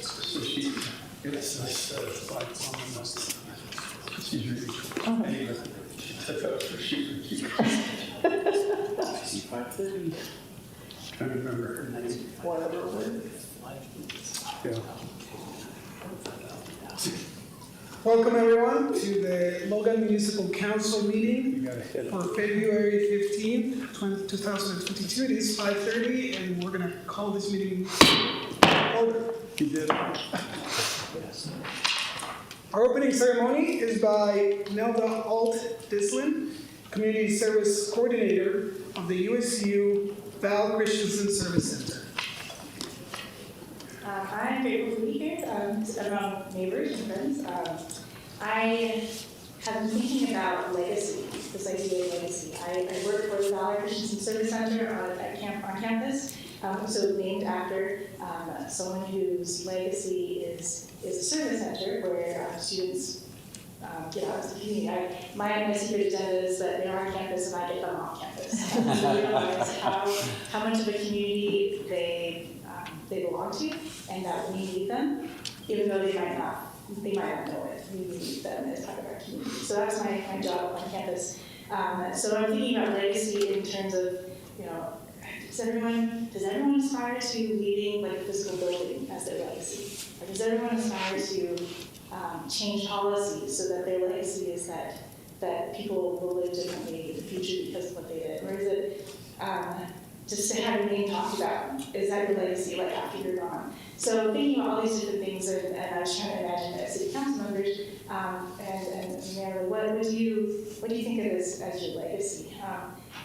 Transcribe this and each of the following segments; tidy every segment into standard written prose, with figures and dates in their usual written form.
So she, it's this by someone else. She's really cool. Oh. Anyway, she took up for shooting. 5:30. Trying to remember her name. Whatever. Yeah. Welcome everyone to the Logan Municipal Council meeting You gotta hit it. for February 15th, 2022. It is 5:30 and we're going to call this meeting order. He did it. Our opening ceremony is by Nelda Alt-Dislin, Community Service Coordinator of the USU Val Christensen Service Center. I'm grateful to be here around neighbors and friends. I have been thinking about legacy, this idea of legacy. I work for the Val Christensen Service Center on campus, so named after someone whose legacy is a service center where students get out of the community. My secret agenda is that they're on campus and I get them off campus. So they realize how much of a community they belong to, and that we need them, even though they might not know it. We need them as part of our community. So that's my job on campus. So I'm thinking about legacy in terms of, does everyone aspire to leading like a physical building as their legacy? Or does everyone aspire to change policies so that their legacy is that people will live differently in the future because of what they did? Or is it just to have your name talked about? Is that your legacy, like after you're gone? So thinking about all these different things, and I was trying to imagine as city council members, and Mary, what do you think of as your legacy?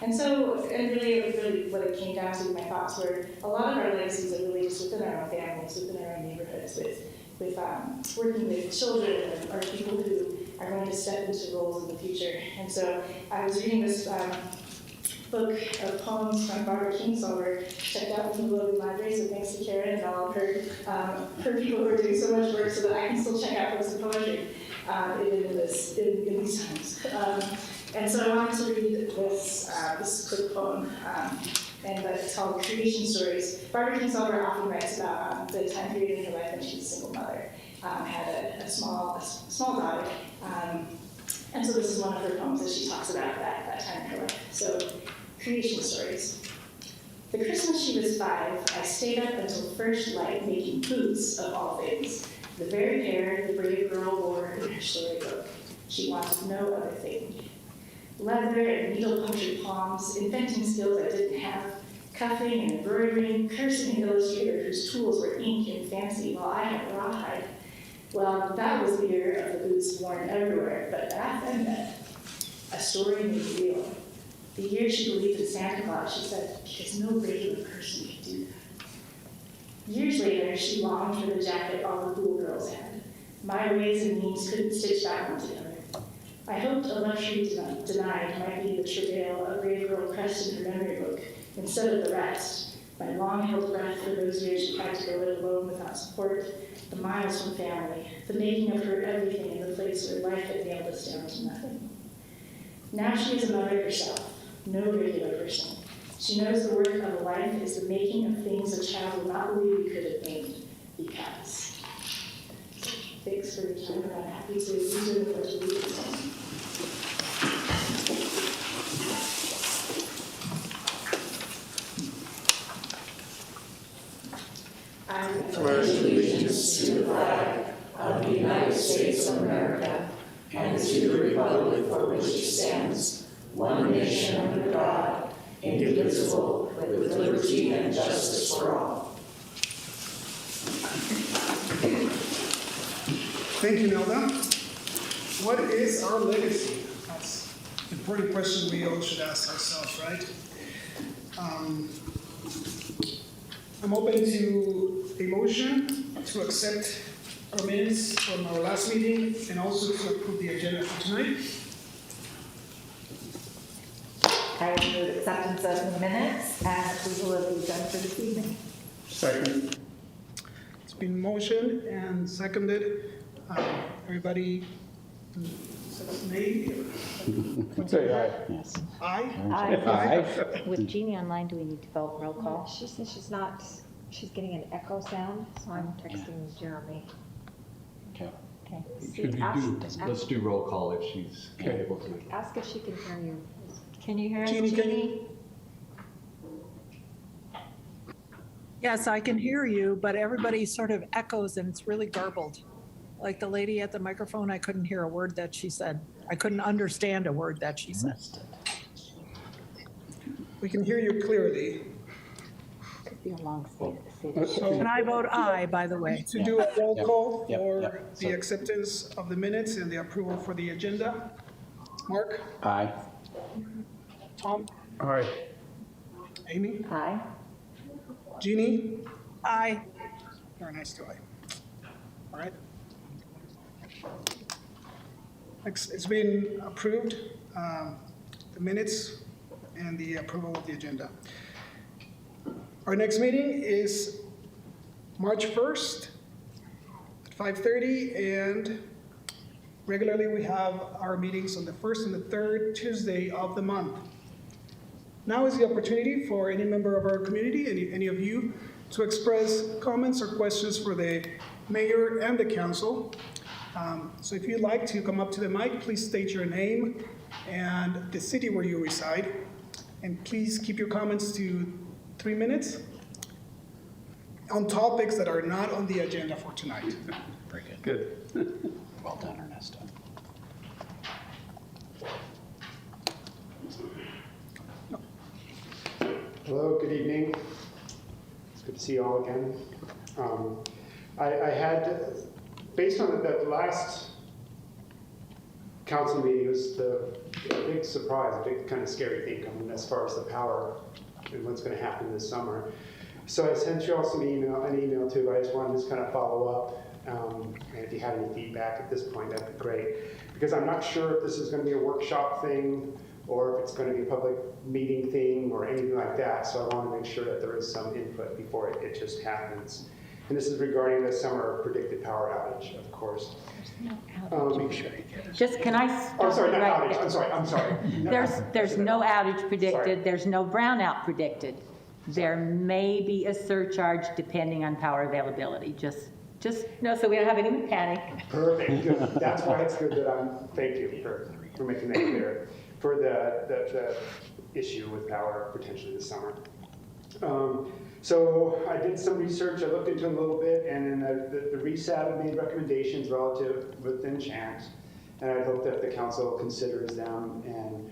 And really what it came down to, my thoughts were, a lot of our legacies are really just within our own families, within our own neighborhoods, with working with children or people who are going to step into roles in the future. And so I was reading this book of poems from Barbara Kingsolver, checked out from the Logan Library, so thanks to Karen and all of her people who are doing so much work so that I can still check out books of poetry in these times. And so I wanted to read this quick poem, and it's called Creation Stories. Barbara Kingsolver often writes about the time period in her life when she was a single mother, had a small daughter, and so this is one of her poems that she talks about that time in her life. So, Creation Stories. The Christmas she was 5, I stayed up until first light making boots of all things. The very pair the brave girl wore in her storybook. She wanted no other thing. Leather and needle-punctured palms, inventing skills I didn't have, cuffing and embroidering, cursing an illustrator whose tools were ink and fancy while I had rawhide. Well, that was the year of the boots worn everywhere, but back then, a story made real. The year she believed in Santa Claus, she said, because no regular person could do that. Years later, she longed for the jacket all the cool girls had. My ways and means couldn't stitch that one together. I hoped a luxury denied might be the travail a brave girl pressed in her memory book instead of the rest. My long-held breath for those years she had to go it alone without support, the miles from family, the making of her everything in the place where life had nailed us down to nothing. Now she is a mother herself, no regular person. She knows the work of a life is the making of things a child would not believe we could have made, because. Thanks for your time, and I'm happy to be doing the Pledge of Allegiance. I pledge allegiance to the flag of the United States of America and to the republic for which it stands, one nation under God, indivisible, with liberty and justice for all. Thank you, Nelda. What is our legacy? That's an important question we all should ask ourselves, right? I'm open to a motion to accept our minutes from our last meeting and also to approve the agenda for tonight. I move acceptance of the minutes and approval of the agenda for this evening. Second. It's been motioned and seconded. Everybody says nay? Say aye. Yes. Aye? Aye. Aye. With Jeannie online, do we need to vote roll call? She says she's not She's getting an echo sound, so I'm texting Jeremy. Okay. Okay. Should we let's do roll call if she's able to. Ask if she can hear you. Can you hear us, Jeannie, can Jeannie? Yes, I can hear you, but everybody sort of echoes and it's really garbled. Like the lady at the microphone, I couldn't hear a word that she said. I couldn't understand a word that she said. We can hear you clearly. Could be a long city. And I vote aye, by the way. To do a roll call Yep. for Yep. the acceptance of the minutes and the approval for the agenda. Mark, Aye. Tom, Aye. Amy, Aye. Jeannie, Aye. very nice to aye. All right. It's been approved, the minutes and the approval of the agenda. Our next meeting is March 1st at 5:30, and regularly we have our meetings on the first and the third Tuesday of the month. Now is the opportunity for any member of our community, any of you, to express comments or questions for the mayor and the council. So if you'd like to come up to the mic, please state your name and the city where you reside. And please keep your comments to 3 minutes on topics that are not on the agenda for tonight. Very good. Good. Well done, Ernesto. Hello, good evening. It's good to see you all again. I had, based on the last council meeting, it was a big surprise, a big kind of scary thing coming as far as the power and what's going to happen this summer. So I sent you all an email too. I just wanted to just kind of follow up. And if you had any feedback at this point, that'd be great. Because I'm not sure if this is going to be a workshop thing or if it's going to be a public meeting thing or anything like that. So I want to make sure that there is some input before it just happens. And this is regarding the summer predicted power outage, of course. Just, can I Oh, stop sorry, you not right outage, there? I'm sorry. There's no outage Sorry. predicted, there's no brownout predicted. There may be a surcharge depending on power availability, just, no, so we don't have any panic. Perfect, good. That's why it's good that thank you for making that clear, for the issue with power potentially this summer. So I did some research, I looked into it a little bit, and then the RESAB made recommendations relative with Enchant, and I hope that the council considers them and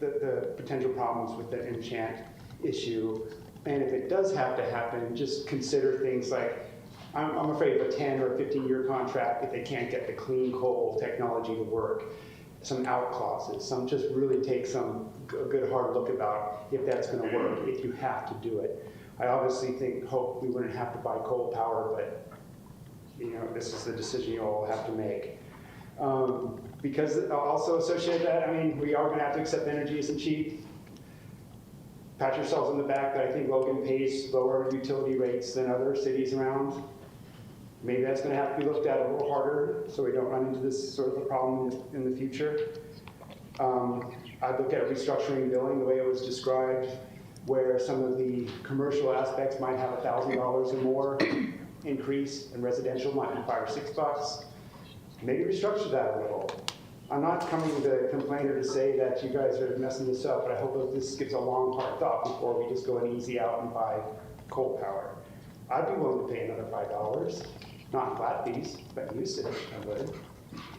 the potential problems with the Enchant issue. And if it does have to happen, just consider things like, I'm afraid of a 10 or 15-year contract if they can't get the clean coal technology to work. Some out clauses, just really take a good hard look about if that's going to work, if you have to do it. I obviously hope we wouldn't have to buy coal power, but this is the decision you all have to make. Because also associated with that, I mean, we are going to have to accept energy isn't cheap. Pat yourselves on the back that I think Logan pays lower utility rates than other cities around. Maybe that's going to have to be looked at a little harder so we don't run into this sort of a problem in the future. I'd look at restructuring billing the way it was described, where some of the commercial aspects might have $1,000 or more increase, and residential might be $5 or $6. Maybe restructure that a little. I'm not coming to complain or to say that you guys are messing this up, but I hope that this gives a long, hard thought before we just go and easy out and buy coal power. I'd be willing to pay another $5. Not in flat fees, but in usage, I would,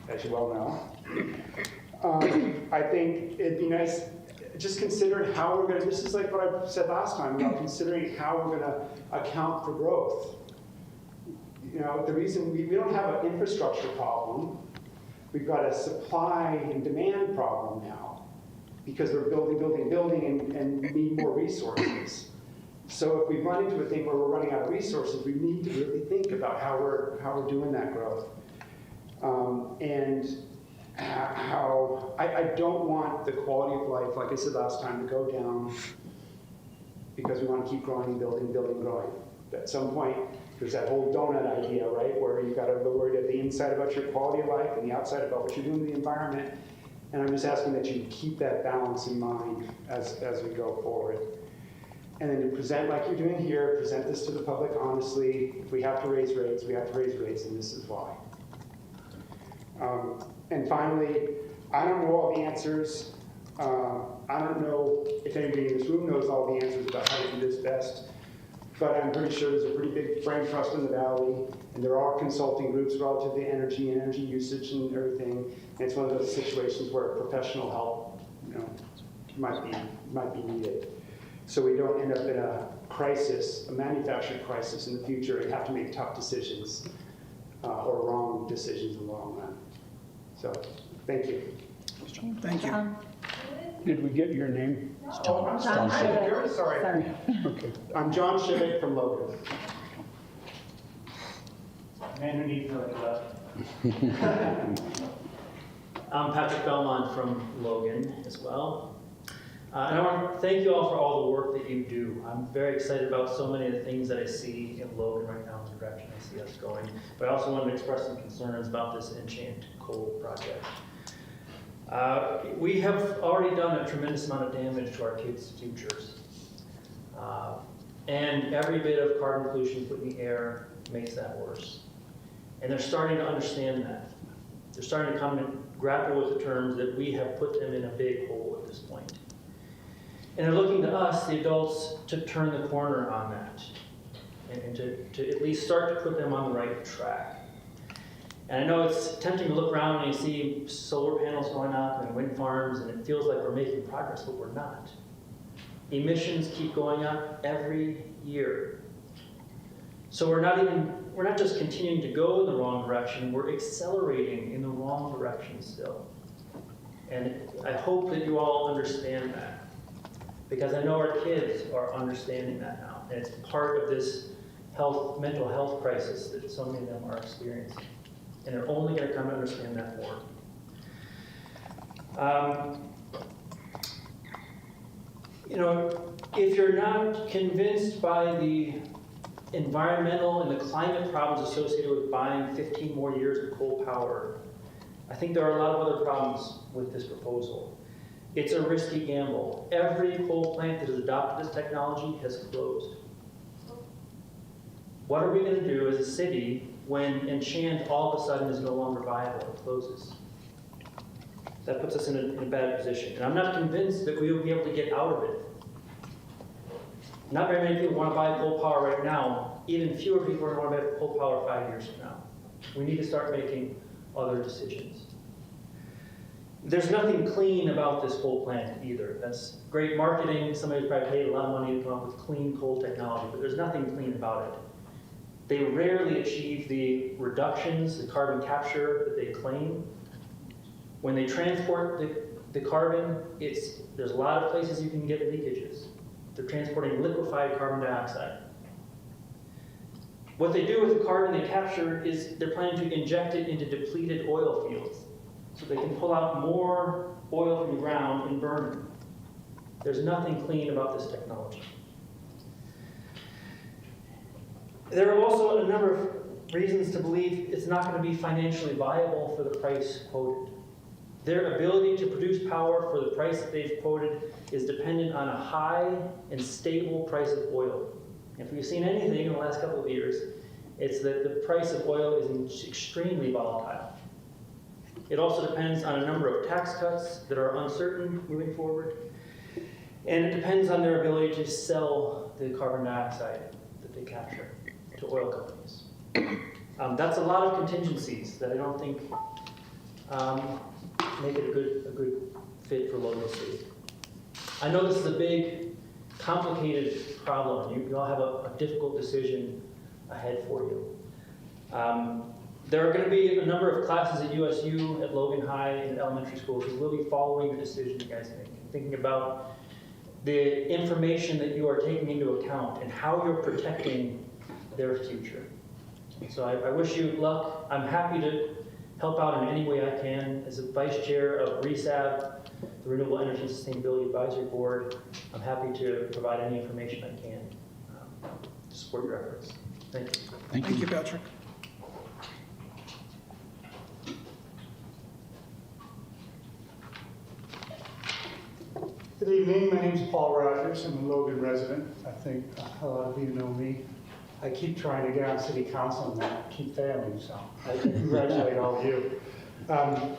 as you well know. I think it'd be nice, just consider how we're gonna, this is like what I said last time, about considering how we're gonna account for growth. The reason we don't have an infrastructure problem, we've got a supply and demand problem now, because we're building and need more resources. So if we run into a thing where we're running out of resources, we need to really think about how we're doing that growth. And how I don't want the quality of life, like I said last time, to go down because we want to keep growing and building, growing. At some point, there's that whole donut idea, right, where you've got to be worried at the inside about your quality of life and the outside about what you're doing to the environment. And I'm just asking that you keep that balance in mind as we go forward. and then to present like you're doing here, present this to the public honestly. If we have to raise rates, we have to raise rates, and this is why. And finally, I don't know all the answers. I don't know if anybody in this room knows all the answers about how to do this best, but I'm pretty sure there's a pretty big brain trust in the valley, and there are consulting groups relative to energy and energy usage and everything. And it's one of those situations where professional help, might be needed, so we don't end up in a crisis, a manufacturing crisis in the future, and have to make tough decisions or wrong decisions in the long run. So, thank you. Thank you. Did we get your name? Oh, I'm sorry. Sorry. Okay. I'm John Shivik from Logan. Man who needs no I'm Patrick Belmont from Logan as well. And I want to thank you all for all the work that you do. I'm very excited about so many of the things that I see in Logan right now, in the direction I see us going. But I also want to express some concerns about this Enchant coal project. We have already done a tremendous amount of damage to our kids' futures. And every bit of carbon pollution put in the air makes that worse. And they're starting to understand that. They're starting to come and grapple with the terms that we have put them in a big hole at this point. And they're looking to us, the adults, to turn the corner on that and to at least start to put them on the right track. And I know it's tempting to look around and you see solar panels going up and wind farms, and it feels like we're making progress, but we're not. Emissions keep going up every year. So we're not just continuing to go in the wrong direction, we're accelerating in the wrong direction still. And I hope that you all understand that, because I know our kids are understanding that now. And it's part of this mental health crisis that so many of them are experiencing. And they're only going to come to understand that more. If you're not convinced by the environmental and the climate problems associated with buying 15 more years of coal power, I think there are a lot of other problems with this proposal. It's a risky gamble. Every coal plant that has adopted this technology has closed. What are we going to do as a city when Enchant all of a sudden is no longer viable and closes? That puts us in a bad position. And I'm not convinced that we will be able to get out of it. Not very many people want to buy coal power right now. Even fewer people want to buy coal power 5 years from now. We need to start making other decisions. There's nothing clean about this coal plant either. That's great marketing. Somebody's probably paid a lot of money to come up with clean coal technology, but there's nothing clean about it. They rarely achieve the reductions, the carbon capture that they claim. When they transport the carbon, there's a lot of places you can get leakages. They're transporting liquefied carbon dioxide. What they do with the carbon they capture is they're planning to inject it into depleted oil fields so they can pull out more oil from the ground and burn it. There's nothing clean about this technology. There are also a number of reasons to believe it's not going to be financially viable for the price quoted. Their ability to produce power for the price that they've quoted is dependent on a high and stable price of oil. If we've seen anything in the last couple of years, it's that the price of oil is extremely volatile. It also depends on a number of tax cuts that are uncertain moving forward. And it depends on their ability to sell the carbon dioxide that they capture to oil companies. That's a lot of contingencies that I don't think make it a good fit for Logan City. I know this is a big, complicated problem. You all have a difficult decision ahead for you. There are going to be a number of classes at USU, at Logan High, and elementary schools who will be following the decision you guys make, thinking about the information that you are taking into account and how you're protecting their future. So I wish you luck. I'm happy to help out in any way I can. As a vice chair of RESAB, the Renewable Energy and Sustainability Advisory Board, I'm happy to provide any information I can to support your efforts. Thank you. Thank you, Patrick. Good evening, my name's Paul Rogers, I'm a Logan resident. I think a lot of you know me. I keep trying to get on city council and I keep failing, so I congratulate all of you. I'm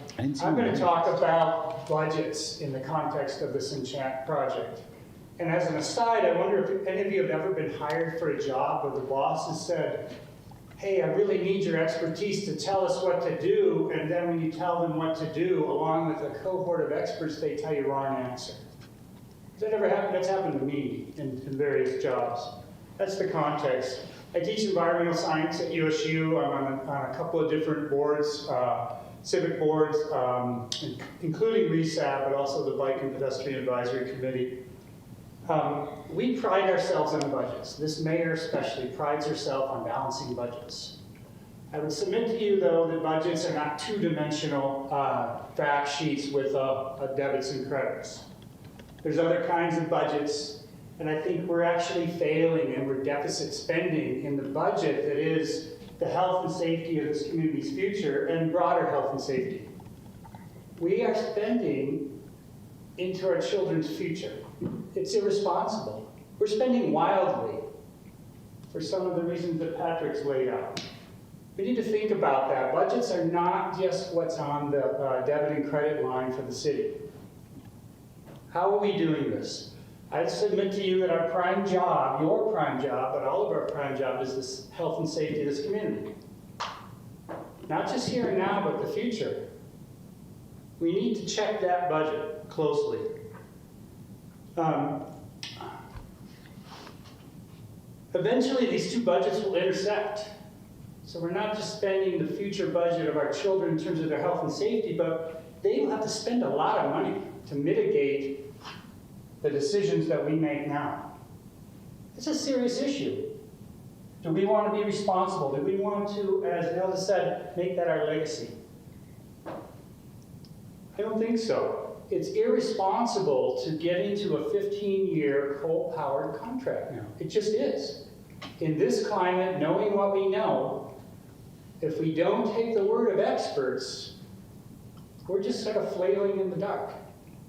going to talk about budgets in the context of this Enchant project. And as an aside, I wonder if any of you have ever been hired for a job where the boss has said, hey, I really need your expertise to tell us what to do, and then when you tell them what to do, along with a cohort of experts, they tell you wrong answer. Has that ever happened? That's happened to me in various jobs. That's the context. I teach environmental science at USU. I'm on a couple of different boards, civic boards, including RESAB, but also the Bike and Pedestrian Advisory Committee. We pride ourselves on budgets. This mayor especially prides herself on balancing budgets. I would submit to you, though, that budgets are not two-dimensional fact sheets with debits and credits. There's other kinds of budgets, and I think we're actually failing and we're deficit spending in the budget that is the health and safety of this community's future and broader health and safety. We are spending into our children's future. It's irresponsible. We're spending wildly for some of the reasons that Patrick's laid out. We need to think about that. Budgets are not just what's on the debit and credit line for the city. How are we doing this? I submit to you that our prime job, your prime job, but all of our prime job is this health and safety of this community. Not just here and now, but the future. We need to check that budget closely. Eventually, these two budgets will intersect. So we're not just spending the future budget of our children in terms of their health and safety, but they will have to spend a lot of money to mitigate the decisions that we make now. It's a serious issue. Do we want to be responsible? Do we want to, as Hilda said, make that our legacy? I don't think so. It's irresponsible to get into a 15-year coal-powered contract now. It just is. In this climate, knowing what we know, if we don't take the word of experts, we're just sort of flailing in the dark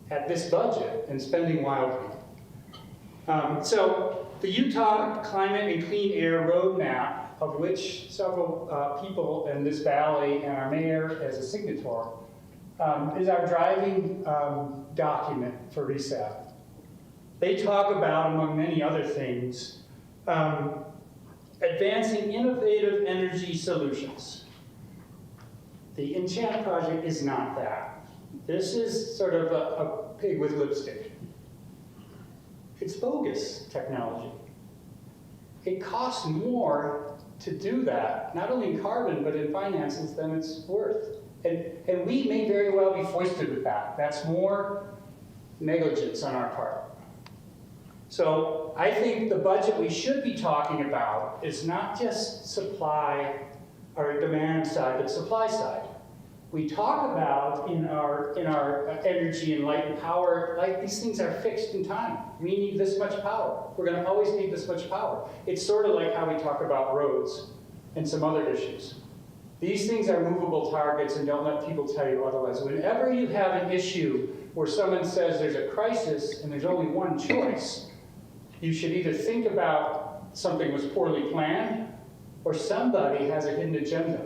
at this budget and spending wildly. So the Utah Climate and Clean Air Roadmap, of which several people in this valley and our mayor as a signator, is our driving document for RESAB. They talk about, among many other things, advancing innovative energy solutions. The Enchant project is not that. This is sort of a pig with lipstick. It's bogus technology. It costs more to do that, not only in carbon, but in finances than it's worth. And we may very well be foisted with that. That's more negligence on our part. So I think the budget we should be talking about is not just supply or demand side, but supply side. We talk about in our energy and light and power, like these things are fixed in time. We need this much power. We're going to always need this much power. It's sort of like how we talk about roads and some other issues. These things are movable targets, and don't let people tell you otherwise. Whenever you have an issue where someone says there's a crisis and there's only one choice, you should either think about something was poorly planned or somebody has a hidden agenda.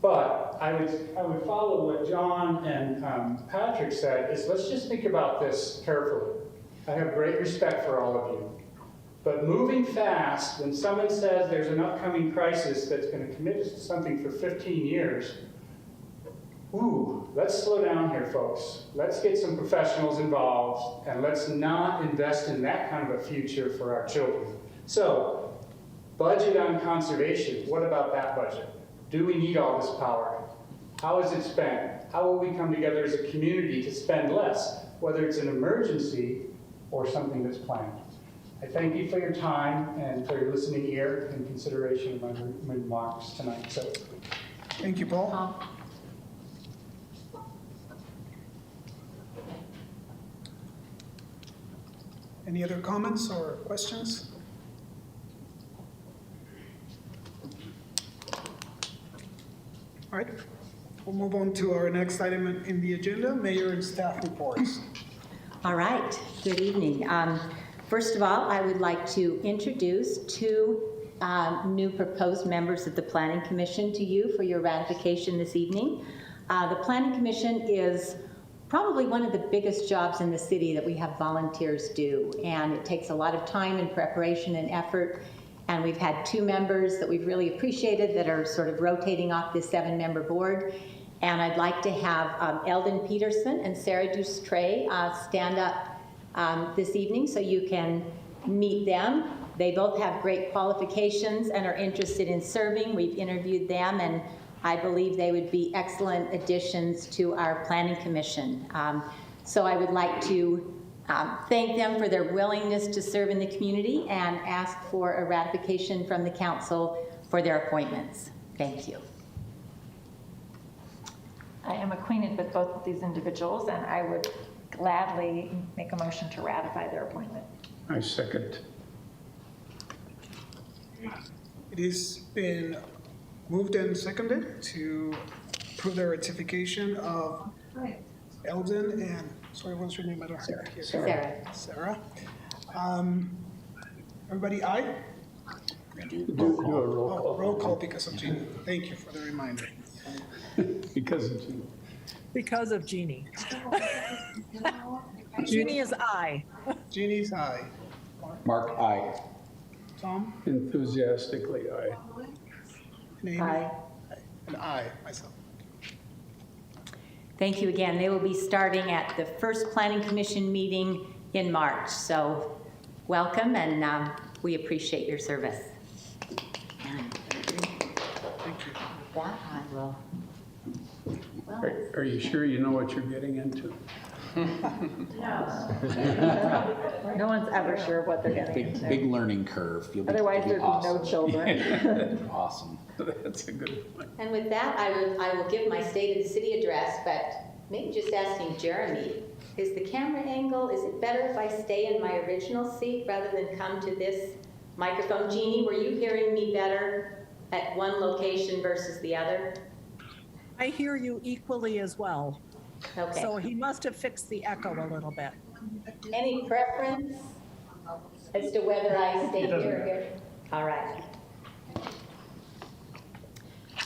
But I would follow what John and Patrick said, is let's just think about this carefully. I have great respect for all of you. But moving fast, when someone says there's an upcoming crisis that's going to commit us to something for 15 years, let's slow down here, folks. Let's get some professionals involved, and let's not invest in that kind of a future for our children. So, budget on conservation, what about that budget? Do we need all this power? How is it spent? How will we come together as a community to spend less, whether it's an emergency or something that's planned? I thank you for your time and for your listening ear and consideration of my remarks tonight. So, Thank you, Paul. Any other comments or questions? All right, we'll move on to our next item in the agenda, mayor and staff reports. All right, good evening. First of all, I would like to introduce two new proposed members of the Planning Commission to you for your ratification this evening. The Planning Commission is probably one of the biggest jobs in the city that we have volunteers do, and it takes a lot of time and preparation and effort. And we've had two members that we've really appreciated that are sort of rotating off this 7-member board. And I'd like to have Eldon Peterson and Sarah Dustray stand up this evening so you can meet them. They both have great qualifications and are interested in serving. We've interviewed them, and I believe they would be excellent additions to our Planning Commission. So I would like to thank them for their willingness to serve in the community and ask for a ratification from the council for their appointments. Thank you. I am acquainted with both of these individuals, and I would gladly make a motion to ratify their appointment. I second. It has been moved and seconded to approve the ratification of Eldon and, sorry, what's your name? I don't have it here. Sarah. Everybody aye? Do a roll call. Oh, roll call because of Jeannie. Thank you for the reminder. Because of Jeannie. Because of Jeannie. Jeannie is I. Jeannie's aye. Mark, aye. Tom? Enthusiastically aye. And Amy? Aye. And I, myself. Thank you again. They will be starting at the first Planning Commission meeting in March. So welcome, and we appreciate your service. And Thank you. with that, I will. Well, Are you sure you know what you're getting into? No one's ever sure what they're getting into. Big learning curve. Otherwise, there'd be no awesome. children. Awesome. That's a good point. and with that, I will give my State of the City address, but maybe just asking Jeremy, is the camera angle, is it better if I stay in my original seat rather than come to this microphone? Jeannie, were you hearing me better at one location versus the other? I hear you equally as well. Okay. So he must have fixed the echo a little bit. Any preference as to whether I stay here or here? All right.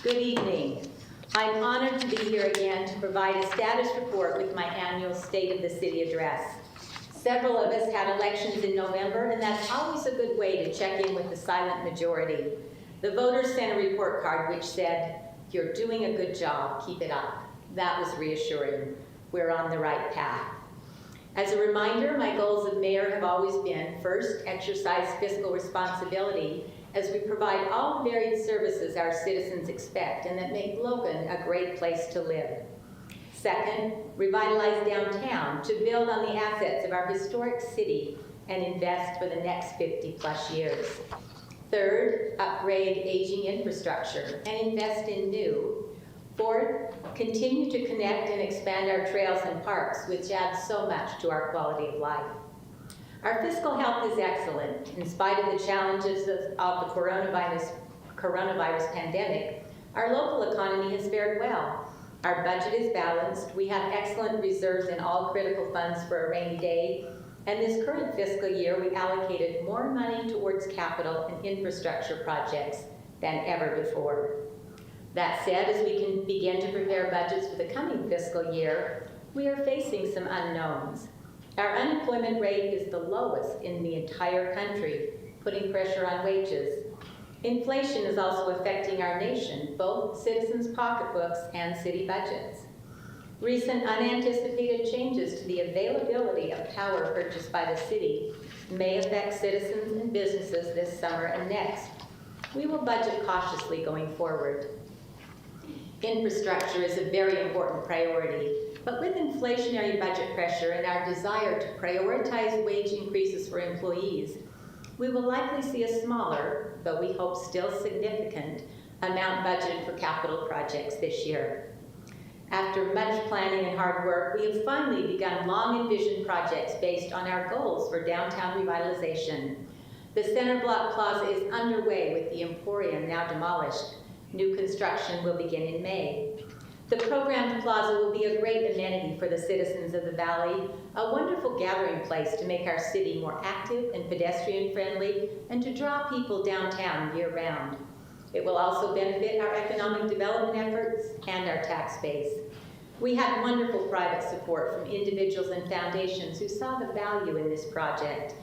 Good evening. I'm honored to be here again to provide a status report with my annual State of the City address. Several of us had elections in November, and that's always a good way to check in with the silent majority. The voters sent a report card which said, "You're doing a good job, keep it up." That was reassuring. We're on the right path. As a reminder, my goals of mayor have always been, first, exercise fiscal responsibility as we provide all the varied services our citizens expect and that make Logan a great place to live. Second, revitalize downtown to build on the assets of our historic city and invest for the next 50+ years. Third, upgrade aging infrastructure and invest in new. Fourth, continue to connect and expand our trails and parks, which adds so much to our quality of life. Our fiscal health is excellent. In spite of the challenges of the coronavirus pandemic, our local economy has fared well. Our budget is balanced. We have excellent reserves in all critical funds for a rainy day. And this current fiscal year, we allocated more money towards capital and infrastructure projects than ever before. That said, as we can begin to prepare budgets for the coming fiscal year, we are facing some unknowns. Our unemployment rate is the lowest in the entire country, putting pressure on wages. Inflation is also affecting our nation, both citizens' pocketbooks and city budgets. Recent unanticipated changes to the availability of power purchased by the city may affect citizens and businesses this summer and next. We will budget cautiously going forward. Infrastructure is a very important priority, but with inflationary budget pressure and our desire to prioritize wage increases for employees, we will likely see a smaller, but we hope still significant, amount budgeted for capital projects this year. After much planning and hard work, we have finally begun long-envisioned projects based on our goals for downtown revitalization. The Center Block Plaza is underway with the Emporium now demolished. New construction will begin in May. The programmed plaza will be a great amenity for the citizens of the valley, a wonderful gathering place to make our city more active and pedestrian-friendly, and to draw people downtown year-round. It will also benefit our economic development efforts and our tax base. We had wonderful private support from individuals and foundations who saw the value in this project.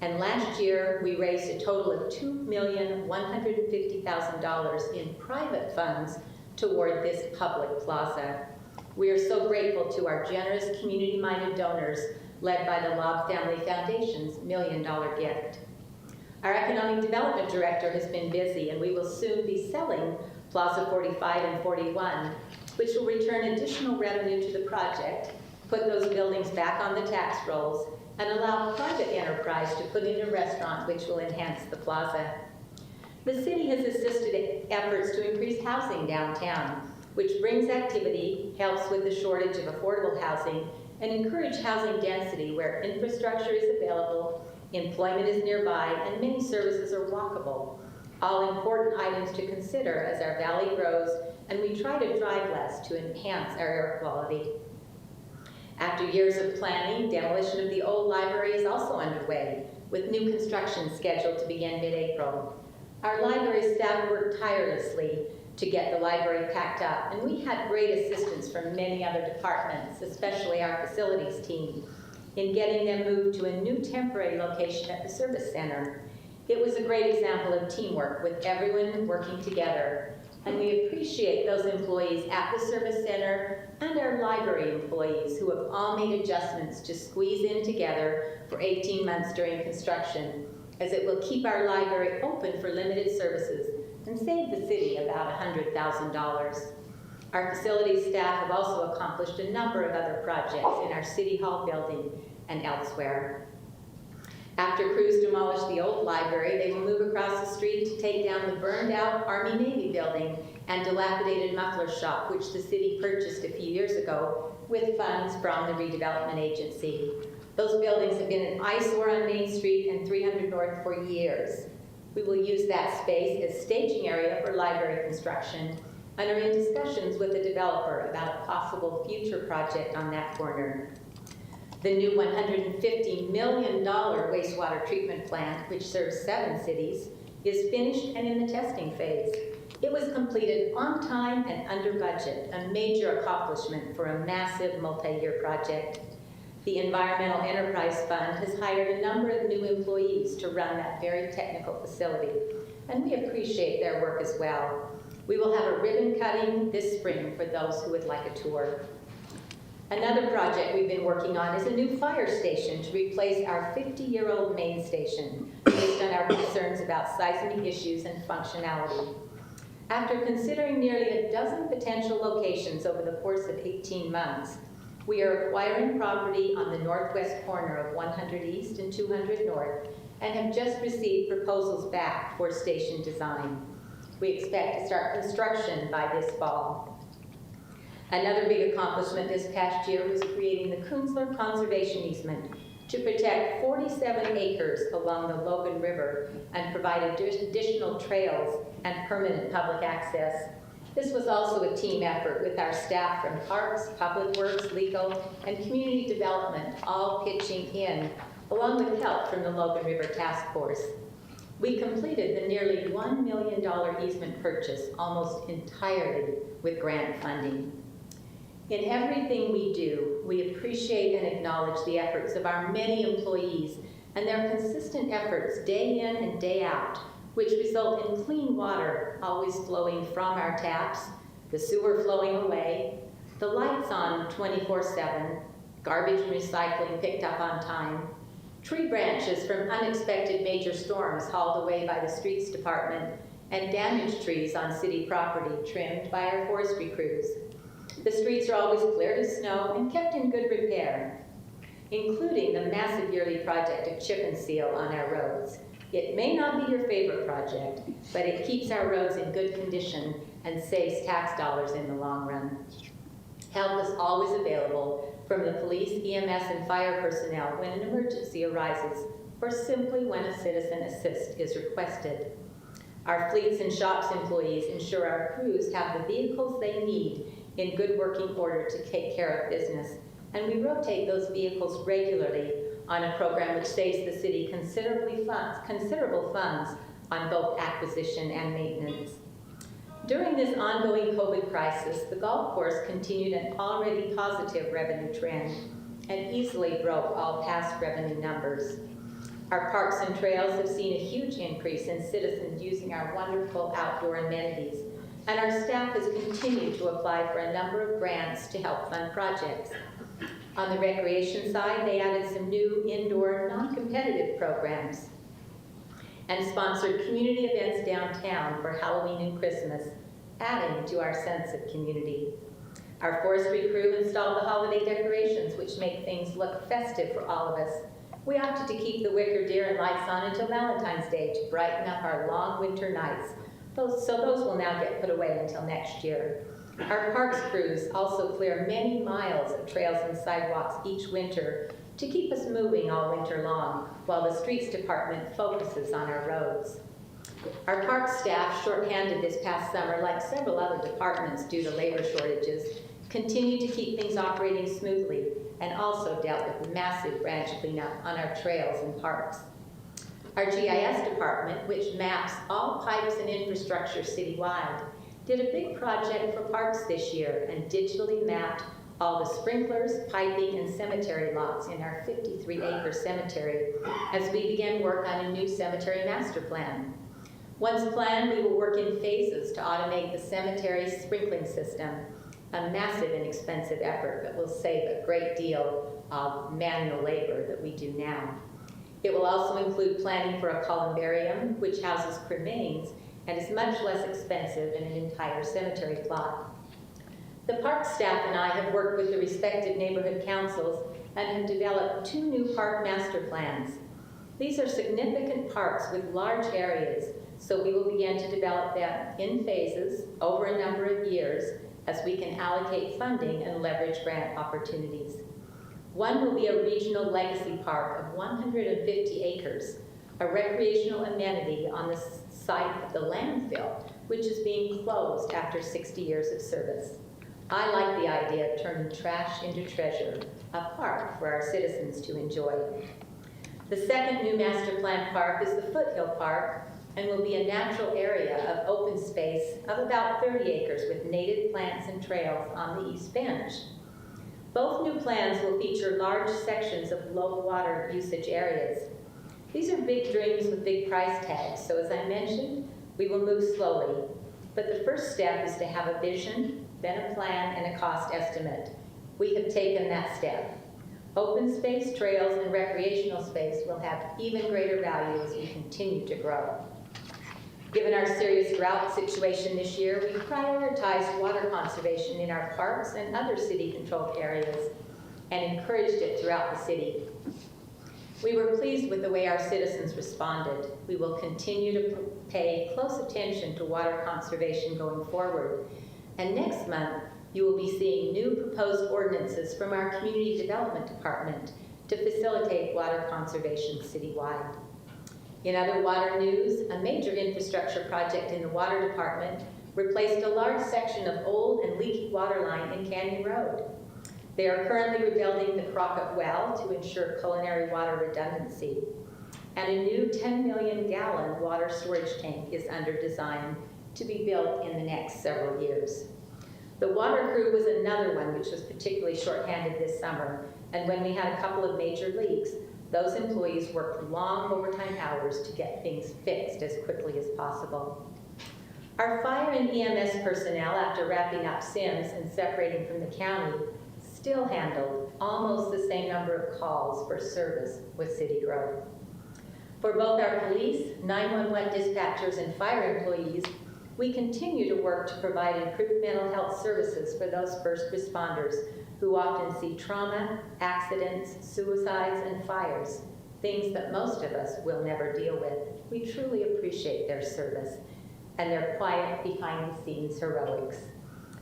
And last year, we raised a total of $2,150,000 in private funds toward this public plaza. We are so grateful to our generous community-minded donors led by the Lobb Family Foundation's $1 million gift. Our Economic Development Director has been busy, and we will soon be selling Plaza 45 and 41, which will return additional revenue to the project, put those buildings back on the tax rolls, and allow private enterprise to put in a restaurant which will enhance the plaza. The city has assisted efforts to increase housing downtown, which brings activity, helps with the shortage of affordable housing, and encourage housing density where infrastructure is available, employment is nearby, and many services are walkable. All important items to consider as our valley grows and we try to drive less to enhance our air quality. After years of planning, demolition of the old library is also underway, with new construction scheduled to begin mid-April. Our library staff worked tirelessly to get the library packed up, and we had great assistance from many other departments, especially our facilities team, in getting them moved to a new temporary location at the service center. It was a great example of teamwork with everyone working together, and we appreciate those employees at the service center and our library employees who have all made adjustments to squeeze in together for 18 months during construction, as it will keep our library open for limited services and save the city about $100,000. Our facilities staff have also accomplished a number of other projects in our City Hall building and elsewhere. After crews demolish the old library, they will move across the street to take down the burned-out Army-Navy building and dilapidated muffler shop, which the city purchased a few years ago with funds from the redevelopment agency. Those buildings have been an eyesore on Main Street and 300 North for years. We will use that space as staging area for library construction and are in discussions with the developer about a possible future project on that corner. The new $150 million wastewater treatment plant, which serves 7 cities, is finished and in the testing phase. It was completed on time and under budget, a major accomplishment for a massive multi-year project. The Environmental Enterprise Fund has hired a number of new employees to run that very technical facility, and we appreciate their work as well. We will have a ribbon cutting this spring for those who would like a tour. Another project we've been working on is a new fire station to replace our 50-year-old main station, based on our concerns about seismic issues and functionality. After considering nearly a dozen potential locations over the course of 18 months, we are acquiring property on the northwest corner of 100 East and 200 North and have just received proposals back for station design. We expect to start construction by this fall. Another big accomplishment this past year was creating the Kunzler Conservation Easement to protect 47 acres along the Logan River and provide additional trails and permanent public access. This was also a team effort with our staff from Parks, Public Works, Legal, and Community Development all pitching in, along with help from the Logan River Task Force. We completed the nearly $1 million easement purchase almost entirely with grant funding. In everything we do, we appreciate and acknowledge the efforts of our many employees and their consistent efforts day in and day out, which result in clean water always flowing from our taps, the sewer flowing away, the lights on 24/7, garbage and recycling picked up on time, tree branches from unexpected major storms hauled away by the streets department, and damaged trees on city property trimmed by our forestry crews. The streets are always cleared of snow and kept in good repair, including the massive yearly project of chip and seal on our roads. It may not be your favorite project, but it keeps our roads in good condition and saves tax dollars in the long run. Help is always available from the police, EMS, and fire personnel when an emergency arises, or simply when a citizen assist is requested. Our fleets and shops employees ensure our crews have the vehicles they need in good working order to take care of business, and we rotate those vehicles regularly on a program which saves the city considerable funds on both acquisition and maintenance. During this ongoing COVID crisis, the golf course continued an already positive revenue trend and easily broke all past revenue numbers. Our parks and trails have seen a huge increase in citizens using our wonderful outdoor amenities, and our staff has continued to apply for a number of grants to help fund projects. On the recreation side, they added some new indoor non-competitive programs and sponsored community events downtown for Halloween and Christmas, adding to our sense of community. Our forestry crew installed the holiday decorations, which make things look festive for all of us. We opted to keep the wicker deer and lights on until Valentine's Day to brighten up our long winter nights. So those will now get put away until next year. Our parks crews also clear many miles of trails and sidewalks each winter to keep us moving all winter long, while the streets department focuses on our roads. Our park staff, shorthanded this past summer, like several other departments due to labor shortages, continued to keep things operating smoothly and also dealt with massive branch cleanup on our trails and parks. Our GIS department, which maps all pipes and infrastructure citywide, did a big project for parks this year and digitally mapped all the sprinklers, piping, and cemetery lots in our 53-acre cemetery as we began work on a new cemetery master plan. Once planned, we will work in phases to automate the cemetery sprinkling system, a massive and expensive effort that will save a great deal of manual labor that we do now. It will also include planning for a columbarium, which houses cremains and is much less expensive than an entire cemetery plot. The park staff and I have worked with the respective neighborhood councils and have developed 2 new park master plans. These are significant parks with large areas, so we will begin to develop them in phases over a number of years as we can allocate funding and leverage grant opportunities. One will be a regional legacy park of 150 acres, a recreational amenity on the site of the landfill, which is being closed after 60 years of service. I like the idea of turning trash into treasure, a park for our citizens to enjoy. The second new master plan park is the Foothill Park and will be a natural area of open space of about 30 acres with native plants and trails on the east bench. Both new plans will feature large sections of low water usage areas. These are big dreams with big price tags, so as I mentioned, we will move slowly. But the first step is to have a vision, then a plan, and a cost estimate. We have taken that step. Open space, trails, and recreational space will have even greater value as we continue to grow. Given our serious drought situation this year, we prioritized water conservation in our parks and other city-controlled areas and encouraged it throughout the city. We were pleased with the way our citizens responded. We will continue to pay close attention to water conservation going forward. And next month, you will be seeing new proposed ordinances from our Community Development Department to facilitate water conservation citywide. In other water news, a major infrastructure project in the water department replaced a large section of old and leaky water line in Canyon Road. They are currently rebuilding the Crockett Well to ensure culinary water redundancy. And a new 10 million gallon water storage tank is under design to be built in the next several years. The water crew was another one which was particularly shorthanded this summer, and when we had a couple of major leaks, those employees worked long overtime hours to get things fixed as quickly as possible. Our fire and EMS personnel, after wrapping up SIMS and separating from the county, still handled almost the same number of calls for service with city growth. For both our police, 911 dispatchers, and fire employees, we continue to work to provide improved mental health services for those first responders who often see trauma, accidents, suicides, and fires, things that most of us will never deal with. We truly appreciate their service and their quiet, behind-the-scenes heroics.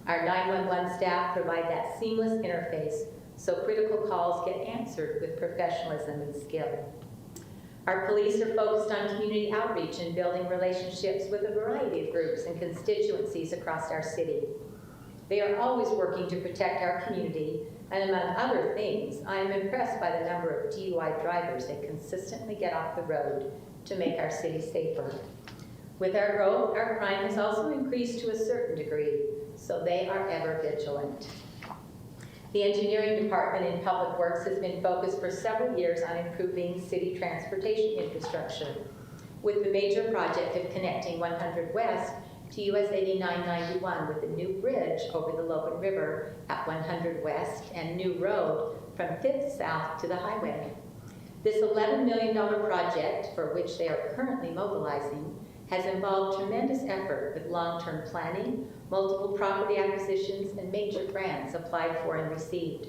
Our 911 staff provide that seamless interface so critical calls get answered with professionalism and skill. Our police are focused on community outreach and building relationships with a variety of groups and constituencies across our city. They are always working to protect our community, and among other things, I am impressed by the number of DUI drivers that consistently get off the road to make our city safer. With our growth, our crime has also increased to a certain degree, so they are ever vigilant. The engineering department in Public Works has been focused for several years on improving city transportation infrastructure, with the major project of connecting 100 West to US 8991 with a new bridge over the Logan River at 100 West and new road from 5th South to the highway. This $11 million project, for which they are currently mobilizing, has involved tremendous effort with long-term planning, multiple property acquisitions, and major grants applied for and received.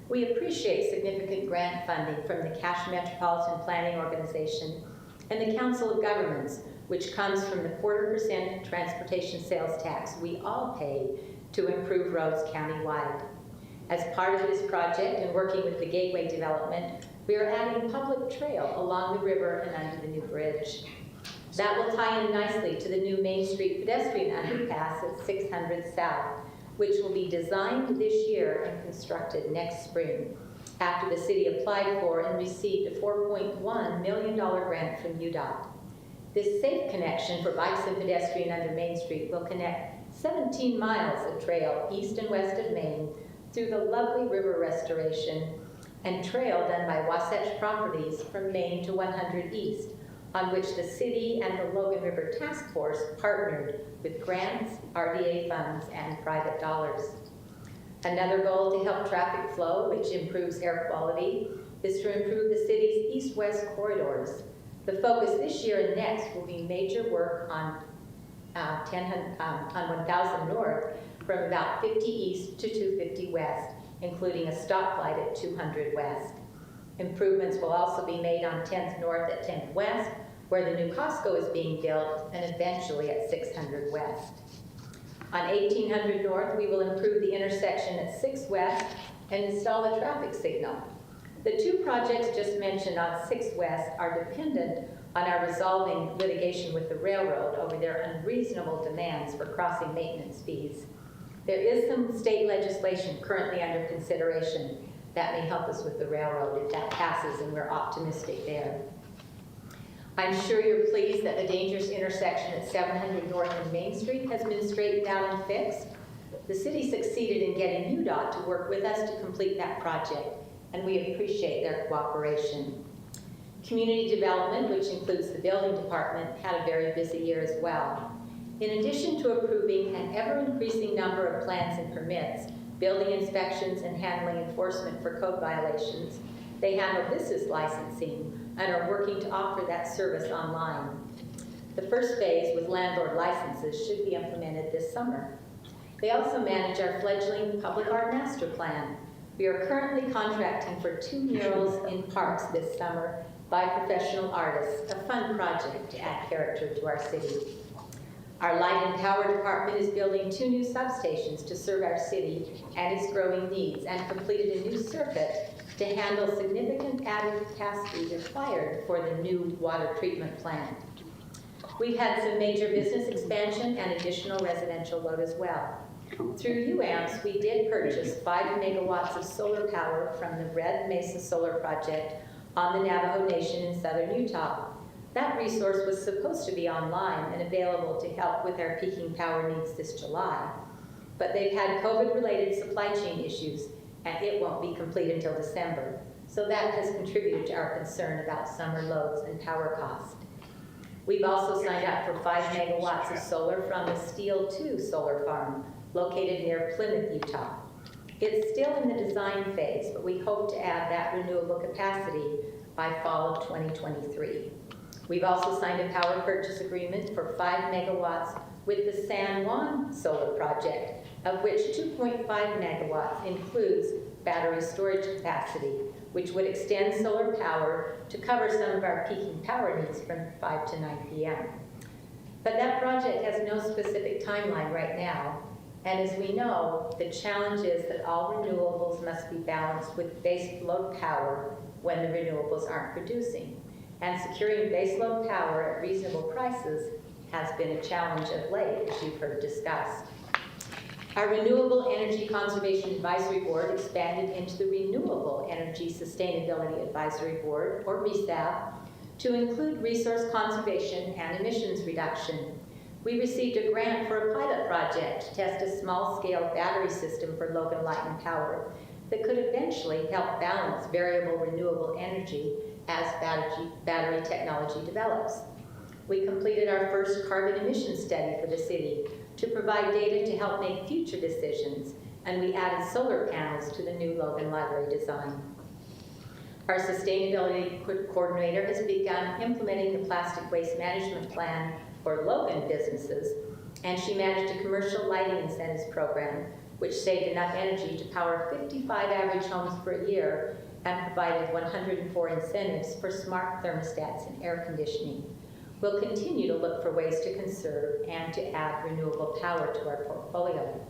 We appreciate significant grant funding from the Cache Metropolitan Planning Organization and the Council of Governments, which comes from the 0.25% transportation sales tax we all pay to improve roads countywide. As part of this project and working with the Gateway Development, we are adding public trail along the river and under the new bridge. That will tie in nicely to the new Main Street pedestrian underpass at 600 South, which will be designed this year and constructed next spring, after the city applied for and received a $4.1 million grant from UDOT. This safe connection for bikes and pedestrian under Main Street will connect 17 miles of trail east and west of Main through the lovely river restoration and trail done by Wasatch Properties from Main to 100 East, on which the city and the Logan River Task Force partnered with grants, RDA funds, and private dollars. Another goal to help traffic flow, which improves air quality, is to improve the city's east-west corridors. The focus this year and next will be major work on 1000 North from about 50 East to 250 West, including a stoplight at 200 West. Improvements will also be made on 10th North at 10th West, where the new Costco is being built, and eventually at 600 West. On 1800 North, we will improve the intersection at 6 West and install a traffic signal. The two projects just mentioned on 6 West are dependent on our resolving litigation with the railroad over their unreasonable demands for crossing maintenance fees. There is some state legislation currently under consideration that may help us with the railroad if that passes, and we're optimistic there. I'm sure you're pleased that the dangerous intersection at 700 North and Main Street has been straightened out and fixed. The city succeeded in getting UDOT to work with us to complete that project, and we appreciate their cooperation. Community development, which includes the building department, had a very busy year as well. In addition to approving an ever-increasing number of plans and permits, building inspections, and handling enforcement for code violations, they handle business licensing and are working to offer that service online. The first phase with landlord licenses should be implemented this summer. They also manage our fledgling public art master plan. We are currently contracting for 2 murals in parks this summer by professional artists, a fun project to add character to our city. Our light and power department is building 2 new substations to serve our city and its growing needs, and completed a new circuit to handle significant added capacity required for the new water treatment plant. We've had some major business expansion and additional residential load as well. Through UAMPS, we did purchase 5 megawatts of solar power from the Red Mesa Solar Project on the Navajo Nation in southern Utah. That resource was supposed to be online and available to help with our peaking power needs this July. But they've had COVID-related supply chain issues, and it won't be complete until December. So that has contributed to our concern about summer loads and power cost. We've also signed up for 5 megawatts of solar from the Steel 2 solar farm located near Plymouth, Utah. It's still in the design phase, but we hope to add that renewable capacity by fall of 2023. We've also signed a power purchase agreement for 5 megawatts with the San Juan solar project, of which 2.5 megawatts includes battery storage capacity, which would extend solar power to cover some of our peaking power needs from 5 to 9 p.m. But that project has no specific timeline right now, and as we know, the challenge is that all renewables must be balanced with base load power when the renewables aren't producing. And securing baseload power at reasonable prices has been a challenge of late, as you've heard discussed. Our Renewable Energy Conservation Advisory Board expanded into the Renewable Energy Sustainability Advisory Board, or RESAB, to include resource conservation and emissions reduction. We received a grant for a pilot project to test a small-scale battery system for Logan Light and Power that could eventually help balance variable renewable energy as battery technology develops. We completed our first carbon emission study for the city to provide data to help make future decisions, and we added solar panels to the new Logan Library design. Our sustainability coordinator has begun implementing the plastic waste management plan for Logan businesses, and she managed a commercial lighting incentives program which saved enough energy to power 55 average homes per year and provided 104 incentives for smart thermostats and air conditioning. We'll continue to look for ways to conserve and to add renewable power to our portfolio.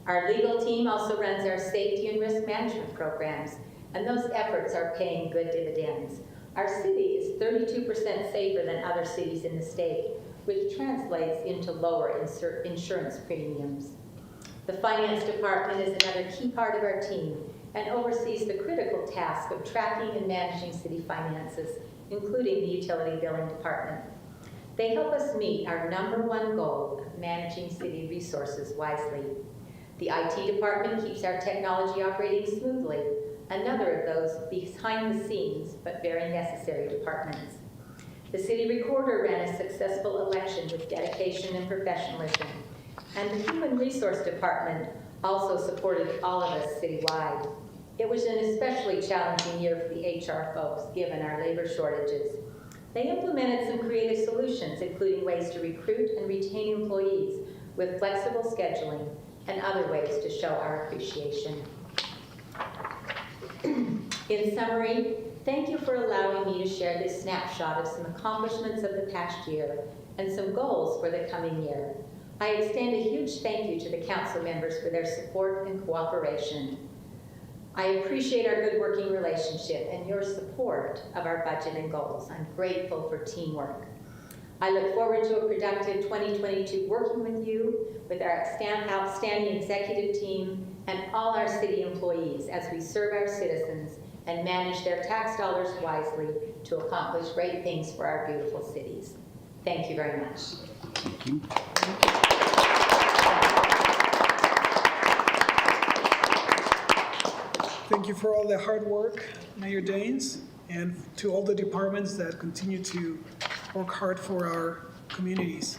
Our legal team also runs our safety and risk management programs, and those efforts are paying good dividends. Our city is 32% safer than other cities in the state, which translates into lower insurance premiums. The finance department is another key part of our team and oversees the critical task of tracking and managing city finances, including the utility billing department. They help us meet our #1 goal of managing city resources wisely. The IT department keeps our technology operating smoothly, another of those behind the scenes but very necessary departments. The city recorder ran a successful election with dedication and professionalism, and the human resource department also supported all of us citywide. It was an especially challenging year for the HR folks, given our labor shortages. They implemented some creative solutions, including ways to recruit and retain employees with flexible scheduling and other ways to show our appreciation. In summary, thank you for allowing me to share this snapshot of some accomplishments of the past year and some goals for the coming year. I extend a huge thank you to the council members for their support and cooperation. I appreciate our good working relationship and your support of our budget and goals. I'm grateful for teamwork. I look forward to a productive 2022 working with you, with our outstanding executive team, and all our city employees as we serve our citizens and manage their tax dollars wisely to accomplish great things for our beautiful cities. Thank you very much. Thank you. Thank you for all the hard work, Mayor Daines, and to all the departments that continue to work hard for our communities.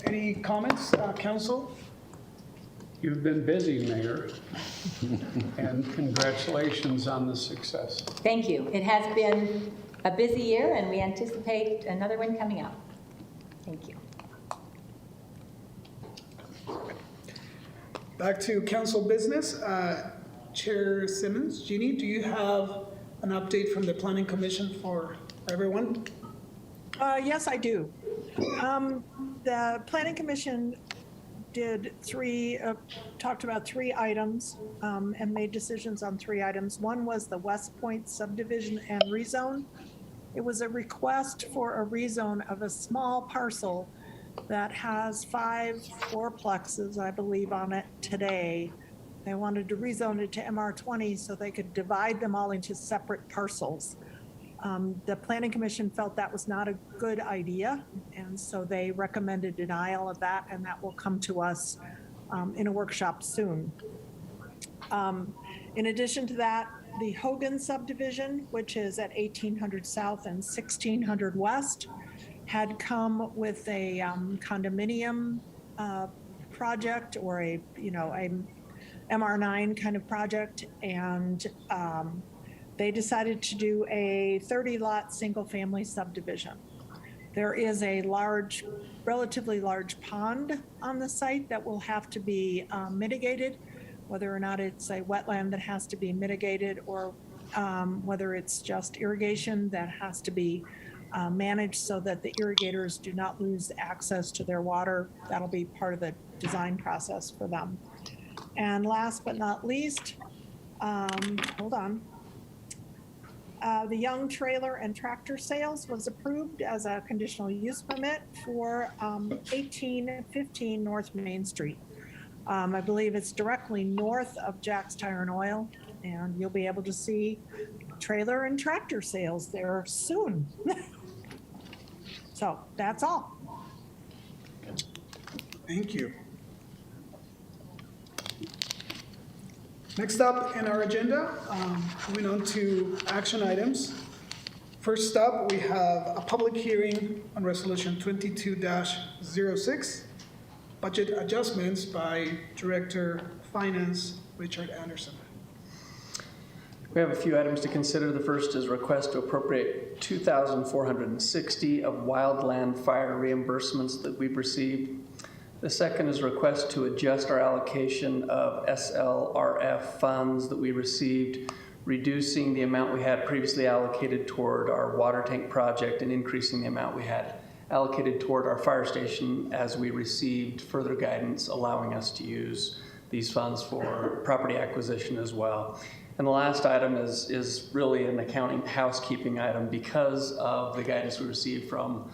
Any comments, council? You've been busy, Mayor, and congratulations on the success. Thank you. It has been a busy year, and we anticipate another one coming up. Thank you. Back to council business. Chair Simmons, Jeannie, do you have an update from the Planning Commission for everyone? Yes, I do. The Planning Commission talked about 3 items and made decisions on 3 items. One was the West Point subdivision and rezone. It was a request for a rezone of a small parcel that has 5 fourplexes, I believe, on it today. They wanted to rezone it to MR20 so they could divide them all into separate parcels. The Planning Commission felt that was not a good idea, and so they recommended denial of that, and that will come to us in a workshop soon. In addition to that, the Hogan subdivision, which is at 1800 South and 1600 West, had come with a condominium project, or a MR9 kind of project, and they decided to do a 30-lot single-family subdivision. There is a relatively large pond on the site that will have to be mitigated, whether or not it's a wetland that has to be mitigated, or whether it's just irrigation that has to be managed so that the irrigators do not lose access to their water. That'll be part of the design process for them. And last but not least, the Young Trailer and Tractor Sales was approved as a conditional use permit for 1815 North Main Street. I believe it's directly north of Jack's Tire and Oil, and you'll be able to see trailer and tractor sales there soon. So that's all. Thank you. Next up in our agenda, moving on to action items. First up, we have a public hearing on Resolution 22-06, budget adjustments by Director of Finance, Richard Anderson. We have a few items to consider. The first is request to appropriate $2,460 of wildland fire reimbursements that we've received. The second is request to adjust our allocation of SLRF funds that we received, reducing the amount we had previously allocated toward our water tank project and increasing the amount we had allocated toward our fire station as we received further guidance allowing us to use these funds for property acquisition as well. And the last item is really an accounting housekeeping item because of the guidance we received from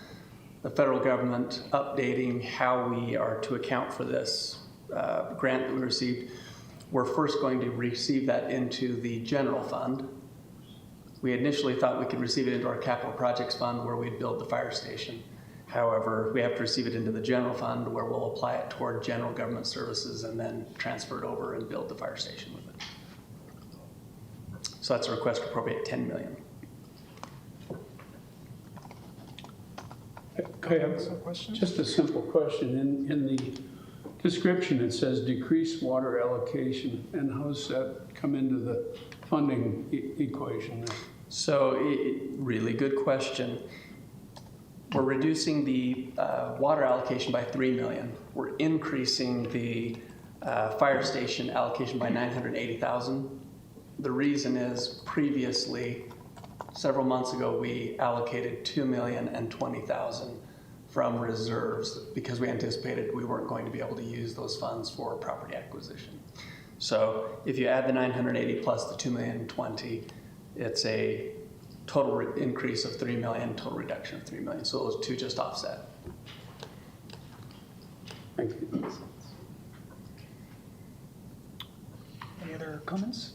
the federal government updating how we are to account for this grant that we received. We're first going to receive that into the general fund. We initially thought we could receive it into our capital projects fund where we'd build the fire station. However, we have to receive it into the general fund where we'll apply it toward general government services and then transfer it over and build the fire station with it. So that's a request to appropriate $10 million. I have just a simple question. In the description, it says decrease water allocation, and how does that come into the funding equation? So, really good question. We're reducing the water allocation by $3 million. We're increasing the fire station allocation by $980,000. The reason is previously, several months ago, we allocated $2,020,000 from reserves because we anticipated we weren't going to be able to use those funds for property acquisition. So if you add the 980 plus the 2,020, it's a total increase of 3 million, total reduction of 3 million. So those two just offset. Thank you. Any other comments?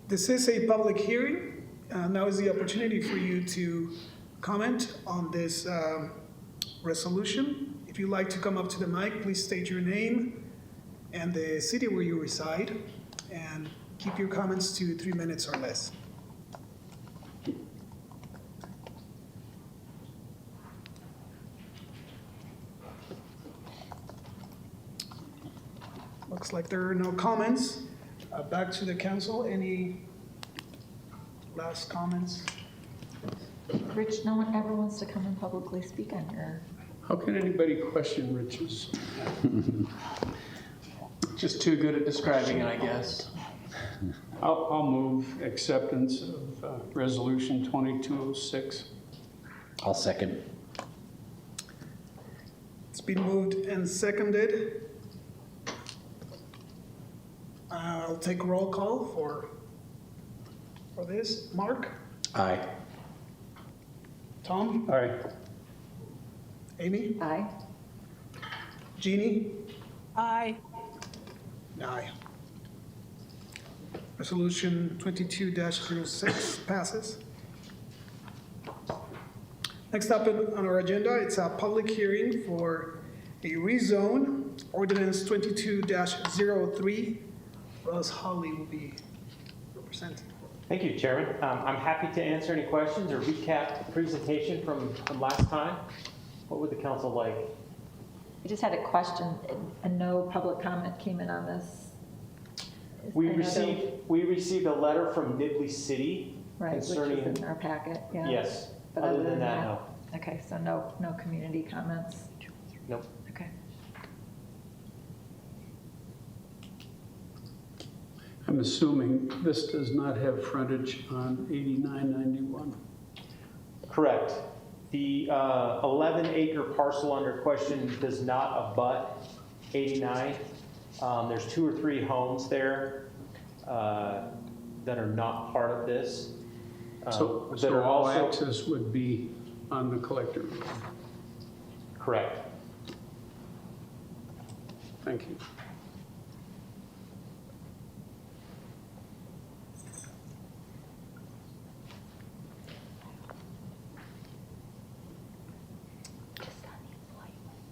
This is a public hearing. Now is the opportunity for you to comment on this resolution. If you'd like to come up to the mic, please state your name and the city where you reside, and keep your comments to 3 minutes or less. Looks like there are no comments. Back to the council. Any last comments? Rich, no one ever wants to come and publicly speak on your... How can anybody question Rich's? Just too good at describing it, I guess. I'll move acceptance of resolution 2206. I'll second. It's been moved and seconded. I'll take roll call for this. Mark? Aye. Tom? Aye. Amy? Aye. Jeannie? Aye. Aye. Resolution 22-06 passes. Next up on our agenda, it's a public hearing for a rezone, ordinance 22-03. Russ Holly will be representing. Thank you, Chairman. I'm happy to answer any questions or recap the presentation from last time. What would the council like? I just had a question, and no public comment came in on this. We received a letter from Nibley City Right, which concerning. is in our packet, yeah. Yes, But other than that, no. Okay, so no community comments? Nope. Okay. I'm assuming this does not have frontage on 8991. Correct. The 11-acre parcel under question does not abut 89. There's 2 or 3 homes there that are not part of this. So that are all also access would be on the collector. correct. Thank you.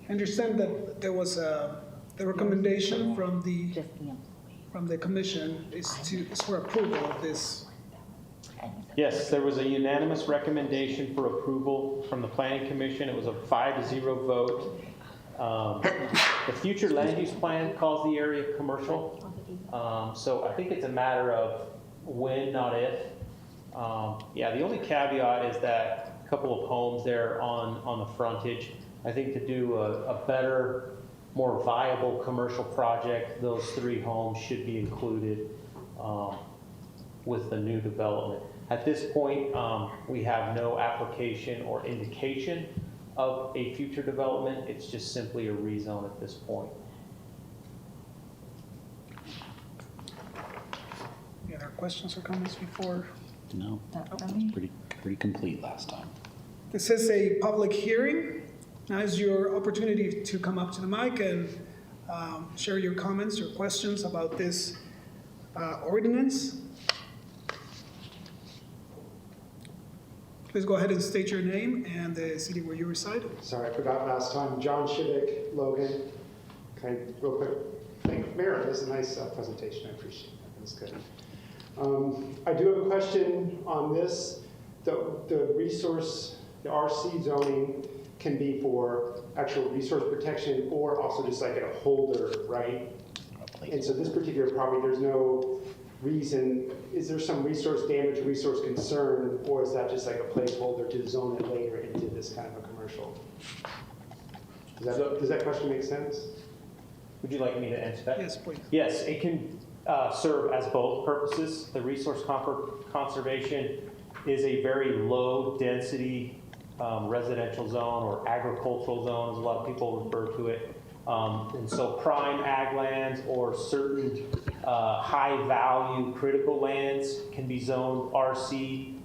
I understand that there was the recommendation from the commission is for approval of this. Yes, there was a unanimous recommendation for approval from the Planning Commission. It was a 5-0 vote. The future land use plan calls the area commercial. So I think it's a matter of when, not if. Yeah, the only caveat is that a couple of homes there on the frontage. I think to do a better, more viable commercial project, those 3 homes should be included with the new development. At this point, we have no application or indication of a future development. It's just simply a rezone at this point. Any other questions or comments before? No, Not for me. pretty complete last time. This is a public hearing. Now is your opportunity to come up to the mic and share your comments or questions about this ordinance. Please go ahead and state your name and the city where you reside. Sorry, I forgot last time. John Shivik, Logan. Can I, real quick, thank Mayor. That was a nice presentation. I appreciate that. That was good. I do have a question on this. The resource, the RC zoning can be for actual resource protection or also just like a holder, right? And so this particular property, there's no reason, is there some resource damage, resource concern, or is that just like a placeholder to zone it later into this kind of a commercial? Does that question make sense? Would you like me to answer that? Yes, please. Yes, it can serve as both purposes. The resource conservation is a very low density residential zone or agricultural zone, as a lot of people refer to it. And so prime ag lands or certain high value critical lands can be zoned RC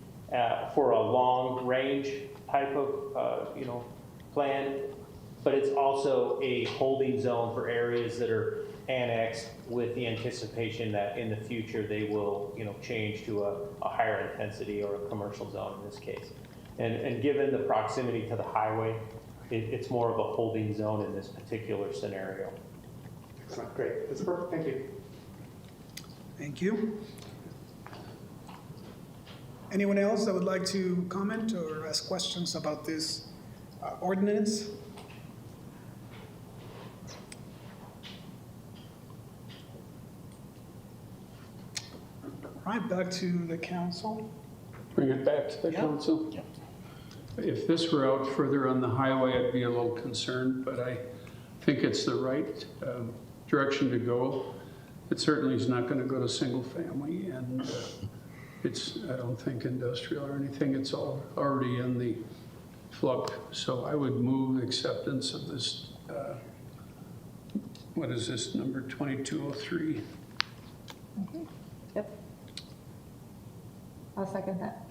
for a long range type of plan. But it's also a holding zone for areas that are annexed with the anticipation that in the future they will change to a higher intensity or a commercial zone in this case. And given the proximity to the highway, it's more of a holding zone in this particular scenario. Excellent, great. That's perfect, thank you. Thank you. Anyone else that would like to comment or ask questions about this ordinance? All right, back to the council. Bring it back to the council. Yep. If this were out further on the highway, I'd be a little concerned, but I think it's the right direction to go. It certainly is not going to go to single family, and it's, I don't think, industrial or anything. It's all already in the flux. So I would move acceptance of this, what is this, number 2203? Mhm. Yep. I'll second that.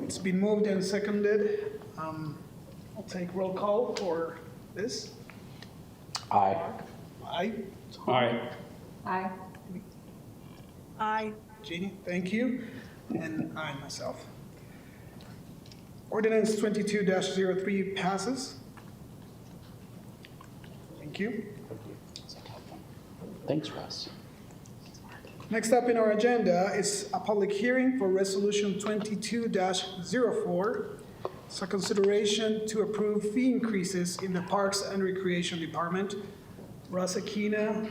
It's been moved and seconded. I'll take roll call for this. Aye. Aye. Aye. Aye. Aye. Jeannie, thank you. And I myself. Ordinance 22-03 passes. Thank you. Thanks, Russ. Next up in our agenda is a public hearing for Resolution 22-04. It's a consideration to approve fee increases in the Parks and Recreation Department. Russ Aquina,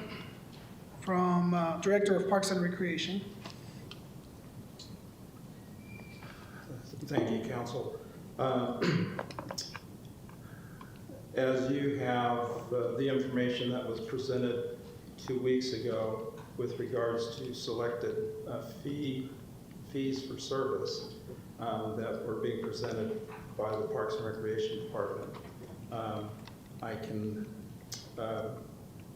from Director of Parks and Recreation. Thank you, Council. As you have the information that was presented 2 weeks ago with regards to selected fees for service that were being presented by the Parks and Recreation Department, I can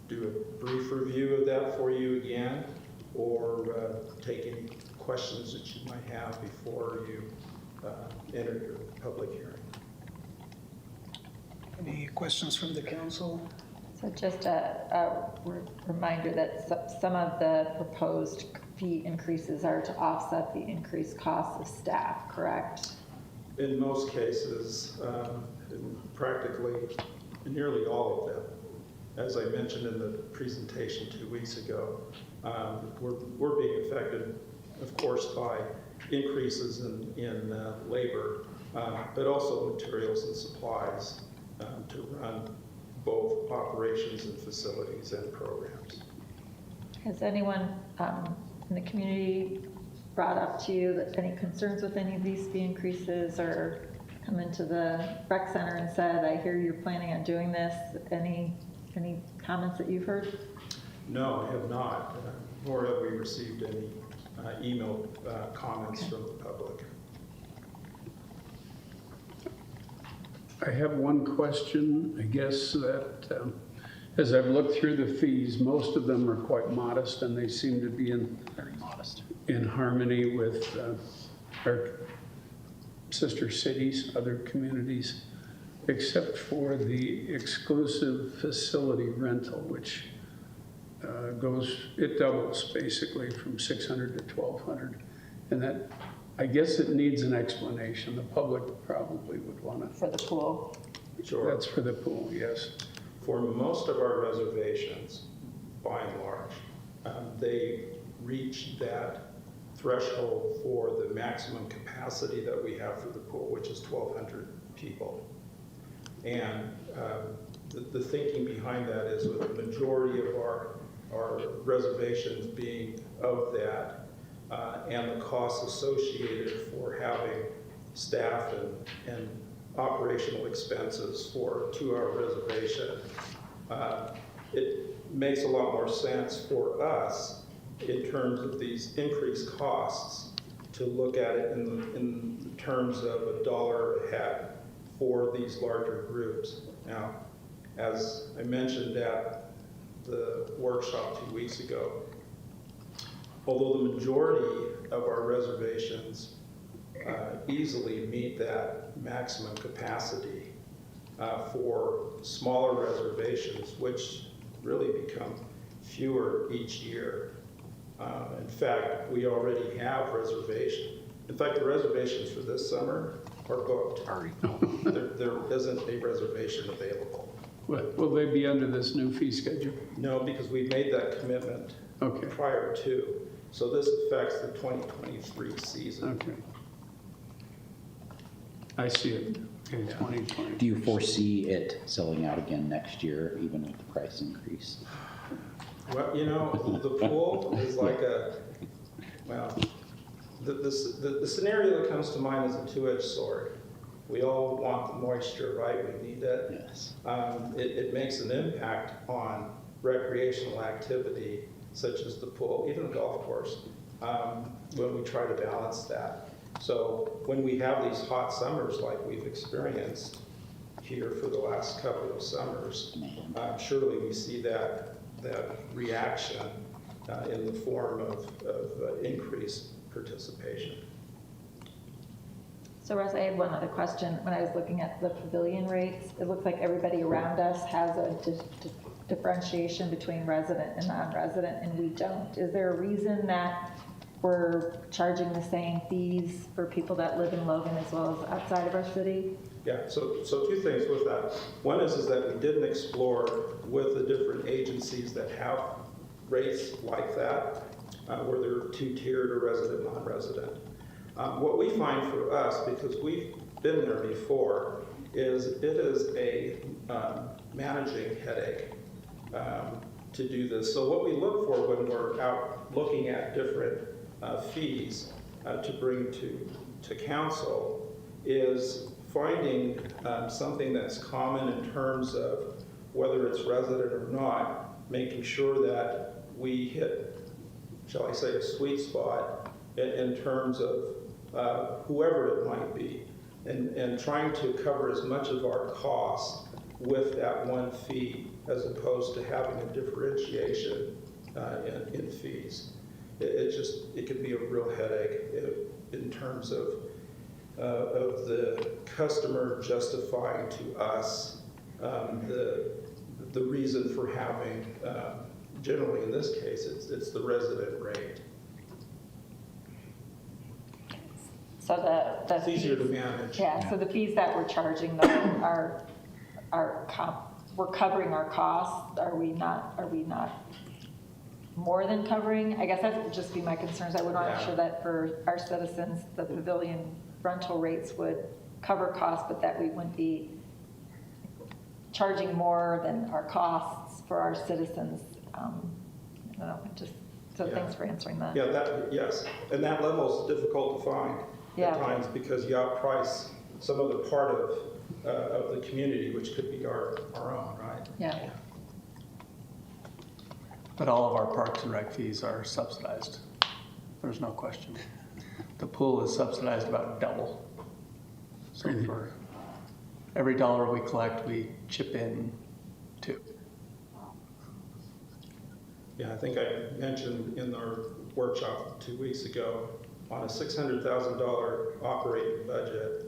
do a brief review of that for you again, or take any questions that you might have before you enter your public hearing. Any questions from the council? So just a reminder that some of the proposed fee increases are to offset the increased costs of staff, correct? In most cases, practically nearly all of them. As I mentioned in the presentation 2 weeks ago, we're being affected, of course, by increases in labor, but also materials and supplies to run both operations and facilities and programs. Has anyone in the community brought up to you that any concerns with any of these fee increases, or come into the rec center and said, I hear you're planning on doing this? Any comments that you've heard? No, I have not, nor have we received any email comments from the public. I have one question, I guess, that as I've looked through the fees, most of them are quite modest, and they seem to be Very modest. in harmony with our sister cities, other communities, except for the exclusive facility rental, which it doubles basically from 600 to 1,200. And that, I guess it needs an explanation. The public probably would want to. For the pool? Sure. That's for the pool, yes. For most of our reservations, by and large, they reach that threshold for the maximum capacity that we have for the pool, which is 1,200 people. And the thinking behind that is, with the majority of our reservations being of that, and the costs associated for having staff and operational expenses for a 2-hour reservation, it makes a lot more sense for us in terms of these increased costs to look at it in terms of $1 a head for these larger groups. Now, as I mentioned at the workshop 2 weeks ago, although the majority of our reservations easily meet that maximum capacity, for smaller reservations, which really become fewer each year. In fact, we already have reservations. In fact, the reservations for this summer are booked. There isn't a reservation available. Will they be under this new fee schedule? No, because we made that commitment prior to. So this affects the 2023 season. Okay. I see it. Okay, 2020. Do you foresee it selling out again next year, even with the price increase? Well, you know, the pool is like the scenario that comes to mind is a two-edged sword. We all want the moisture, right? We need it. Yes. It makes an impact on recreational activity, such as the pool, even the golf course, when we try to balance that. So when we have these hot summers like we've experienced here for the last couple of summers, surely we see that reaction in the form of increased participation. So Russ, I had one other question. When I was looking at the pavilion rates, it looks like everybody around us has a differentiation between resident and non-resident, and we don't. Is there a reason that we're charging the same fees for people that live in Logan as well as outside of our city? Yeah, so two things with that. One is that we didn't explore with the different agencies that have rates like that, where they're two-tiered or resident, non-resident. What we find for us, because we've been there before, is it is a managing headache to do this. So what we look for when we're out looking at different fees to bring to council is finding something that's common in terms of whether it's resident or not, making sure that we hit, shall I say, a sweet spot in terms of whoever it might be, and trying to cover as much of our costs with that one fee as opposed to having a differentiation in fees. It can be a real headache in terms of the customer justifying to us the the reason for having, generally in this case, it's the resident rate. So the It's easier to fees- manage. Yeah, so the fees that we're charging though we're covering our costs. Are we not more than covering? I guess that would just be my concerns. I would want to make sure that for our citizens, the pavilion rental rates would cover costs, but that we wouldn't be charging more than our costs for our citizens. I don't know, thanks for answering that. Yeah, yes, and that level is difficult to find Yeah. at times because you outprice some other part of the community, which could be our own, right? Yeah. But all of our parks and rec fees are subsidized. There's no question. The pool is subsidized about double. So for every dollar we collect, we chip in too. Yeah, I think I mentioned in our workshop 2 weeks ago, on a $600,000 operating budget,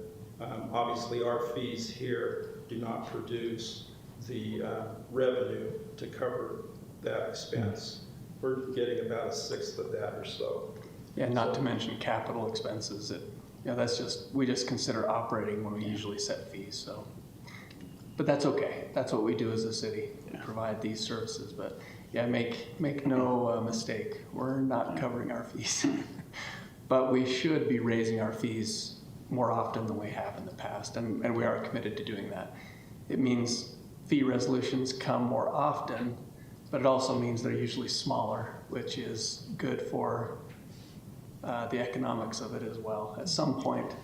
obviously our fees here do not produce the revenue to cover that expense. We're getting about 1/6 of that or so. Yeah, not to mention capital expenses. We just consider operating when we usually set fees, so. But that's okay. That's what we do as a city, provide these services. But yeah, make no mistake, we're not covering our fees. But we should be raising our fees more often than we have in the past, and we are committed to doing that. It means fee resolutions come more often, but it also means they're usually smaller, which is good for the economics of it as well. At some point,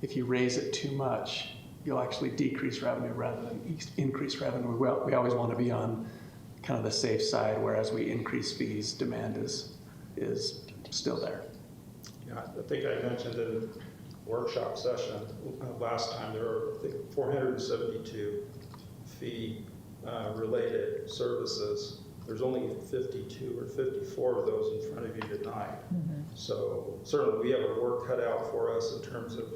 if you raise it too much, you'll actually decrease revenue rather than increase revenue. We always want to be on kind of the safe side, whereas we increase fees, demand is still there. Yeah, I think I mentioned in workshop session last time, there are, I think, 472 fee related services. There's only 52 or 54 of those in front of you tonight. Mm-hmm. So certainly we have our work cut out for us in terms of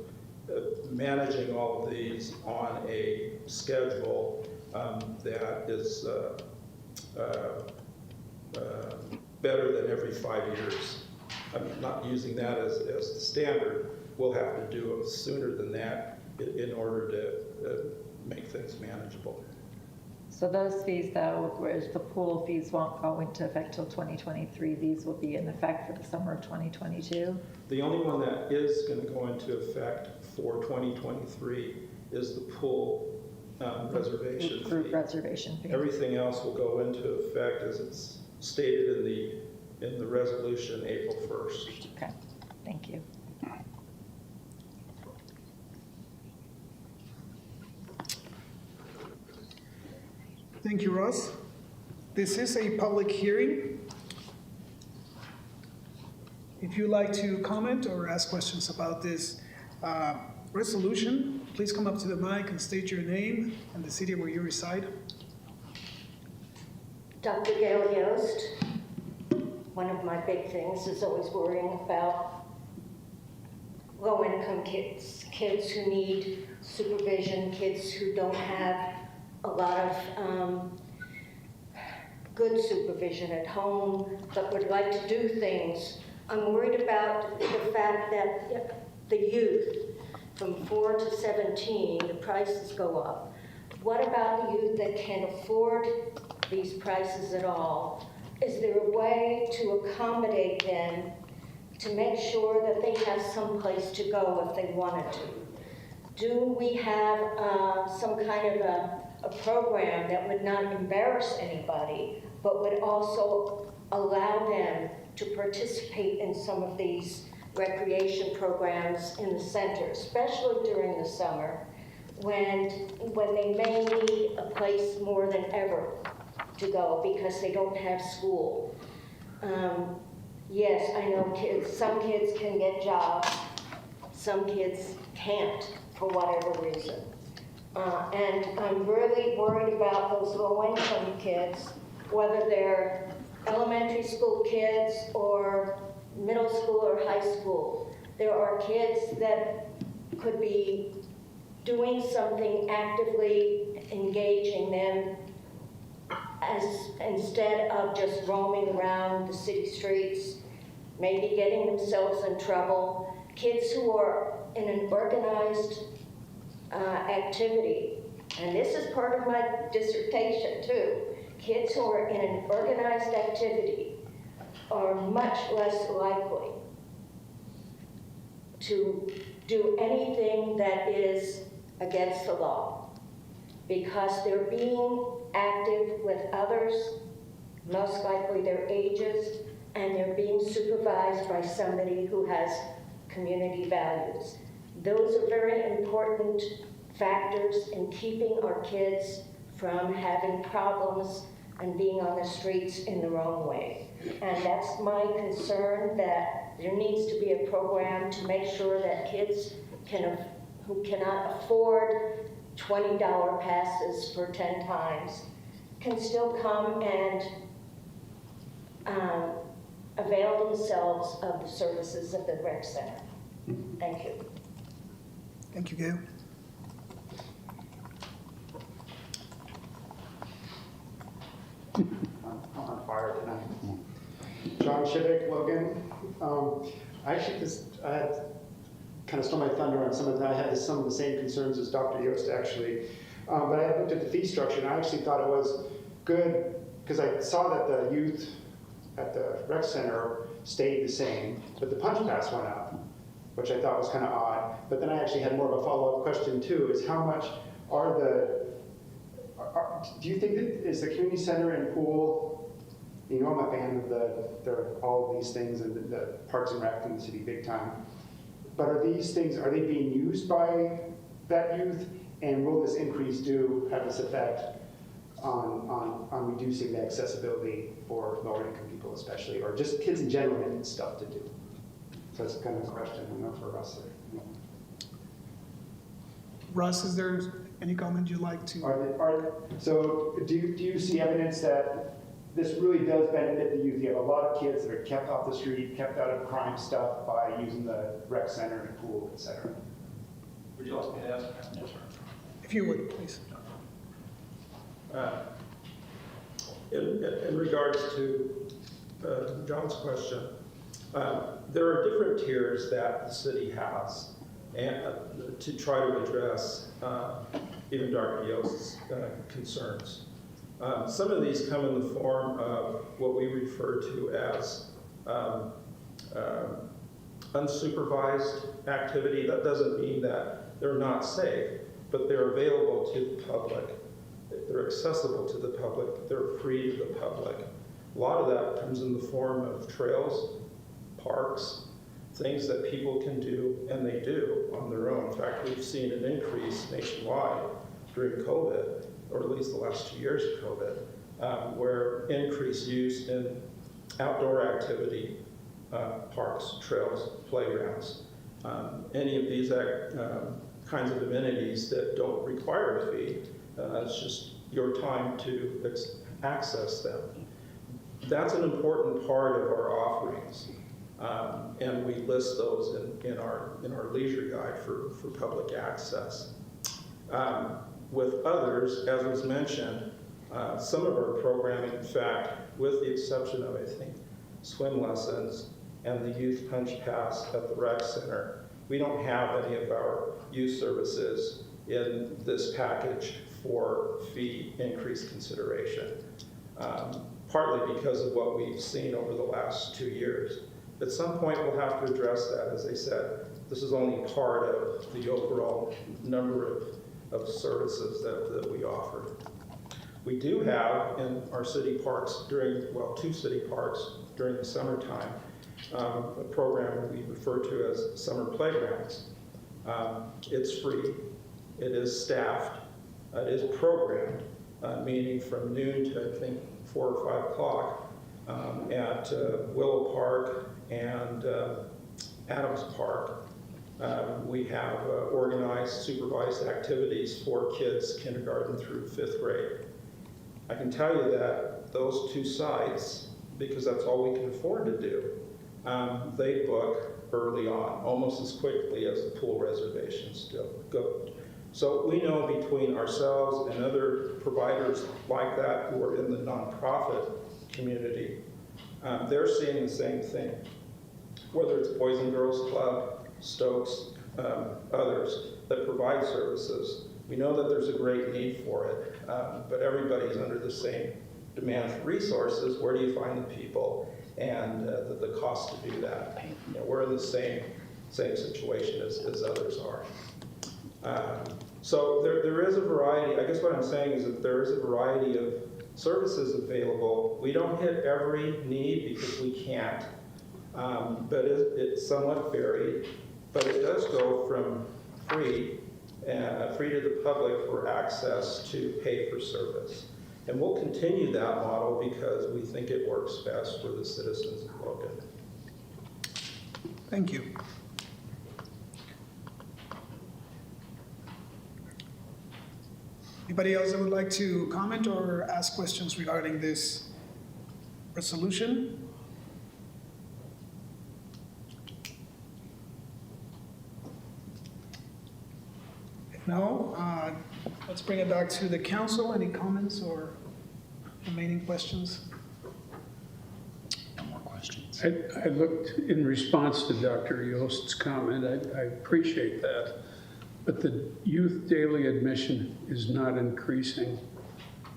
managing all of these on a schedule that is better than every 5 years. I'm not using that as the standard. We'll have to do it sooner than that in order to make things manageable. So those fees though, whereas the pool fees won't go into effect till 2023, these will be in effect for the summer of 2022? The only one that is going to go into effect for 2023 is the pool reservation Group fee. reservation fee. Everything else will go into effect as it's stated in the resolution April 1st. Okay, thank you. Thank you, Ross. This is a public hearing. If you'd like to comment or ask questions about this resolution, please come up to the mic and state your name and the city where you reside. Dr. Gail Yost. One of my big things is always worrying about low-income kids who need supervision, kids who don't have a lot of good supervision at home, but would like to do things. I'm worried about the fact that the youth, from 4 to 17, the prices go up. What about the youth that can't afford these prices at all? Is there a way to accommodate them to make sure that they have some place to go if they wanted to? Do we have some kind of a program that would not embarrass anybody, but would also allow them to participate in some of these recreation programs in the center, especially during the summer, when they may need a place more than ever to go because they don't have school. Yes, I know some kids can get jobs, some kids can't for whatever reason. And I'm really worried about those low-income kids, whether they're elementary school kids or middle school or high school. There are kids that could be doing something actively engaging them instead of just roaming around the city streets, maybe getting themselves in trouble. Kids who are in an organized activity, and this is part of my dissertation too, kids who are in an organized activity are much less likely to do anything that is against the law, because they're being active with others, most likely their ages, and they're being supervised by somebody who has community values. Those are very important factors in keeping our kids from having problems and being on the streets in the wrong way. And that's my concern, that there needs to be a program to make sure that kids who cannot afford $20 passes for 10 times can still come and avail themselves of the services of the rec center. Thank you. Thank you, Gail. I'm on fire tonight. John Shivik, Logan. I had kind of stole my thunder on some of that. I had some of the same concerns as Dr. Yost, actually. But I looked at the fee structure, and I actually thought it was good, because I saw that the youth at the rec center stayed the same, but the punch pass went up, which I thought was kind of odd. But then I actually had more of a follow-up question, too, is how much do you think that is the community center and pool, you know, I'm a fan of all of these things, and the Parks and Rec in the city big time, but are these things, are they being used by that youth? And will this increase have this effect on reducing the accessibility for lower income people especially, or just kids in general getting stuff to do? So that's kind of a question, I know, for Russ. Russ, is there any comment you'd like to? So do you see evidence that this really does benefit the youth? You have a lot of kids that are kept off the street, kept out of crime stuff by using the rec center and pool, et cetera. Would you like me to ask? Yes, sir. If you would, please. In regards to John's question, there are different tiers that the city has to try to address even Dr. Yost's concerns. Some of these come in the form of what we refer to as unsupervised activity. That doesn't mean that they're not safe, but they're available to the public. They're accessible to the public. They're free to the public. A lot of that comes in the form of trails, parks, things that people can do, and they do on their own. In fact, we've seen an increase nationwide during COVID, or at least the last 2 years of COVID, where increased use in outdoor activity, parks, trails, playgrounds, any of these kinds of amenities that don't require a fee. It's just your time to access them. That's an important part of our offerings, and we list those in our leisure guide for public access. With others, as was mentioned, some of our programming, in fact, with the exception of, I think, swim lessons and the youth punch pass at the rec center, we don't have any of our youth services in this package for fee increase consideration, partly because of what we've seen over the last 2 years. At some point, we'll have to address that. As I said, this is only part of the overall number of services that we offer. We do have in our city parks two city parks during the summertime, a program we refer to as summer playgrounds. It's free, it is staffed, it is programmed, meaning from noon to I think 4 or 5 o'clock at Willow Park and Adams Park. We have organized, supervised activities for kids kindergarten through 5th grade. I can tell you that those 2 sites, because that's all we can afford to do, they book early on, almost as quickly as the pool reservations go. So we know between ourselves and other providers like that who are in the nonprofit community, they're seeing the same thing. Whether it's Boys and Girls Club, Stokes, others that provide services, we know that there's a great need for it, but everybody's under the same demand for resources. Where do you find the people and the cost to do that? You know, we're in the same situation as others are. So there is a variety. I guess what I'm saying is that there is a variety of services available. We don't hit every need because we can't, but it's somewhat varied. But it does go from free to the public for access to pay for service. And we'll continue that model because we think it works best for the citizens of Logan. Thank you. Anybody else that would like to comment or ask questions regarding this resolution? If no, let's bring it back to the council. Any comments or remaining questions? No more questions. I looked in response to Dr. Yost's comment. I appreciate that. But the youth daily admission is not increasing.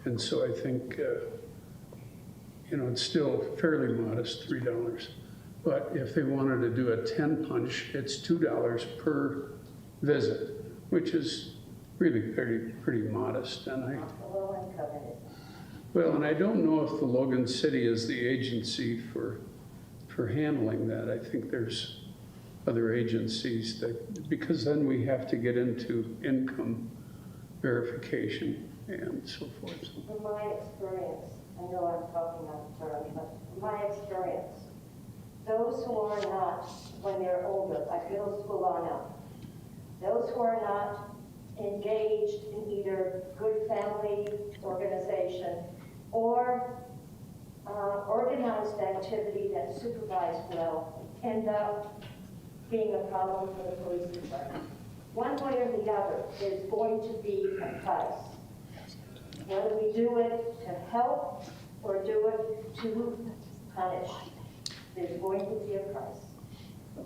And so I think, it's still fairly modest, $3. But if they wanted to do a 10 punch, it's $2 per visit, which is really pretty modest. And I don't know if the Logan City is the agency for handling that. I think there's other agencies that, because then we have to get into income verification and so forth. From my experience, I know I'm talking out of turn, but from my experience, those who are not, when they're older, like middle school on up, those who are not engaged in either good family organization or organized activity that's supervised well, end up being a problem for the police department. One way or the other, there's going to be a price. Whether we do it to help or do it to punish, there's going to be a price. All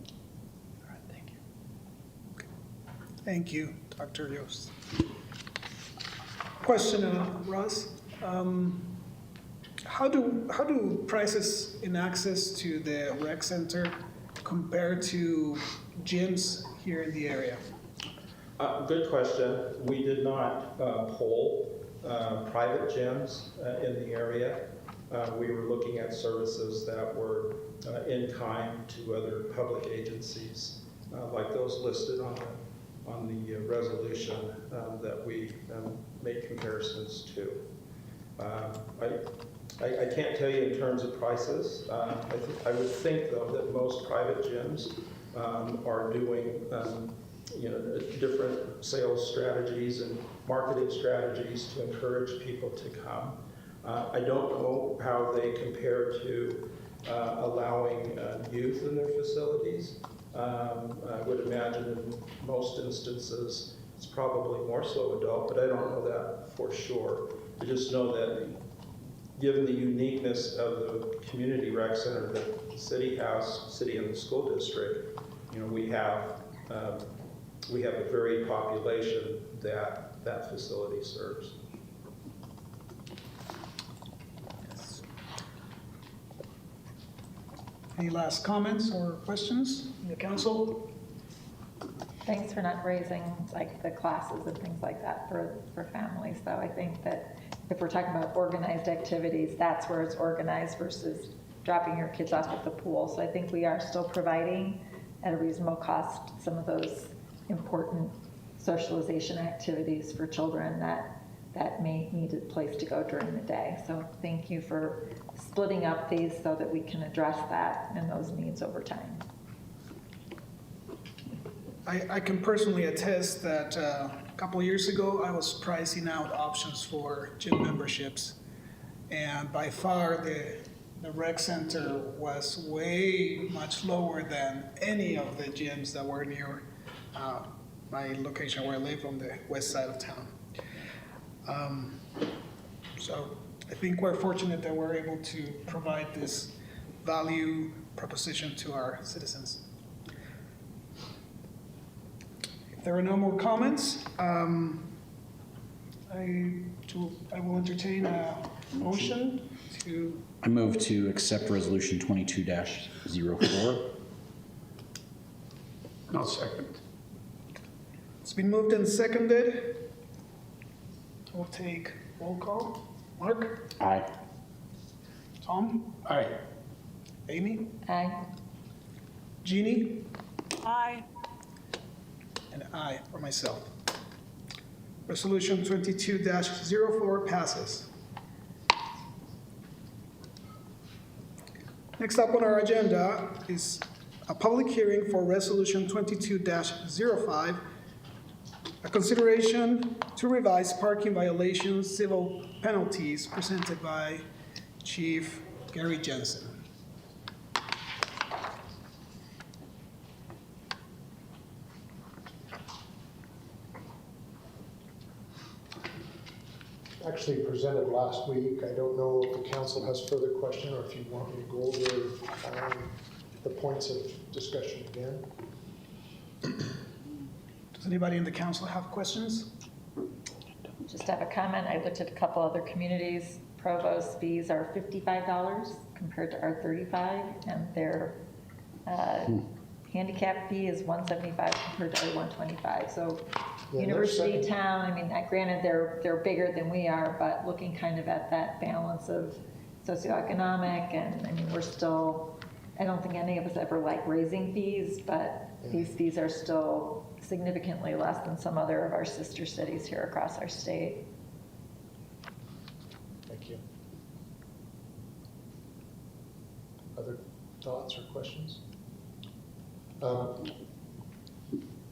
right, thank you. Thank you, Dr. Yost. Question, Russ. How do prices in access to the rec center compare to gyms here in the area? Good question. We did not poll private gyms in the area. We were looking at services that were in kind to other public agencies, like those listed on the resolution that we made comparisons to. I can't tell you in terms of prices. I would think, though, that most private gyms are doing different sales strategies and marketing strategies to encourage people to come. I don't know how they compare to allowing youth in their facilities. I would imagine in most instances it's probably more so adult, but I don't know that for sure. I just know that given the uniqueness of the community rec center that the city has, city and the school district, we have a varied population that facility serves. Any last comments or questions from the council? Thanks for not raising like the classes and things like that for families, though. I think that if we're talking about organized activities, that's where it's organized versus dropping your kids off at the pool. So I think we are still providing at a reasonable cost some of those important socialization activities for children that may need a place to go during the day. So thank you for splitting up these so that we can address that and those needs over time. I can personally attest that a couple of years ago, I was pricing out options for gym memberships. And by far, the rec center was way much lower than any of the gyms that were near my location where I live on the west side of town. So I think we're fortunate that we're able to provide this value proposition to our citizens. If there are no more comments, I will entertain a motion to. I move to accept resolution 22-04. I'll second. It's been moved and seconded. We'll take roll call. Mark? Aye. Tom? Aye. Amy? Aye. Jeannie? Aye. And aye for myself. Resolution 22-04 passes. Next up on our agenda is a public hearing for Resolution 22-05, a consideration to revise parking violations civil penalties presented by Chief Gary Jensen. Actually presented last week. I don't know if the council has further question or if you want me to go over the points of discussion again. Does anybody in the council have questions? Just have a comment. I looked at a couple other communities. Provost's fees are $55 compared to our $35, and their handicap fee is $175 compared to our $125. So Yeah, university town, I mean, granted, they're bigger than we are, but looking kind of at that balance of socioeconomic, and I mean, we're still, I don't think any of us ever like raising fees, but these fees are still significantly less than some other of our sister cities here across our state. Thank you. Other thoughts or questions?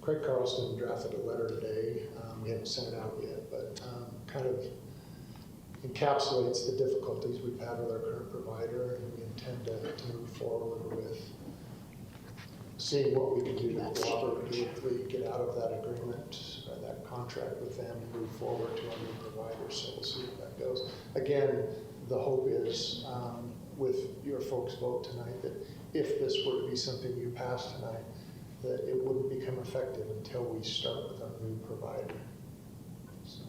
Craig Carlson drafted a letter today. We haven't sent it out yet, but kind of encapsulates the difficulties we've had with our current provider, and we intend to move forward with seeing what we can do to cooperatively get out of that agreement, that contract with them, and move forward to our new provider. So we'll see how that goes. Again, the hope is with your folks' vote tonight that if this were to be something you pass tonight, that it wouldn't become effective until we start with our new provider. So.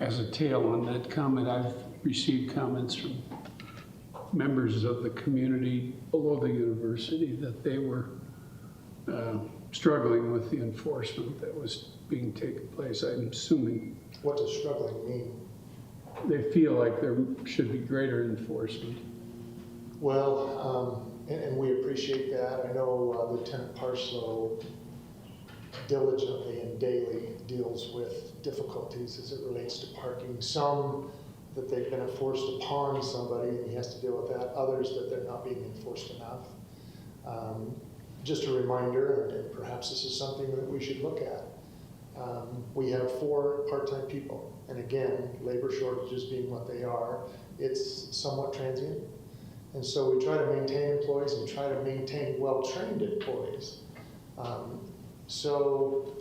As a tail on that comment, I've received comments from members of the community below the university that they were struggling with the enforcement that was being taken place. I'm assuming. What does struggling mean? They feel like there should be greater enforcement. Well, and we appreciate that. I know Lieutenant Parslow diligently and daily deals with difficulties as it relates to parking. Some that they've been enforced upon somebody and he has to deal with that. Others that they're not being enforced enough. Just a reminder, and perhaps this is something that we should look at. We have 4 part-time people. And again, labor shortages being what they are, it's somewhat transient. And so we try to maintain employees and try to maintain well-trained employees. So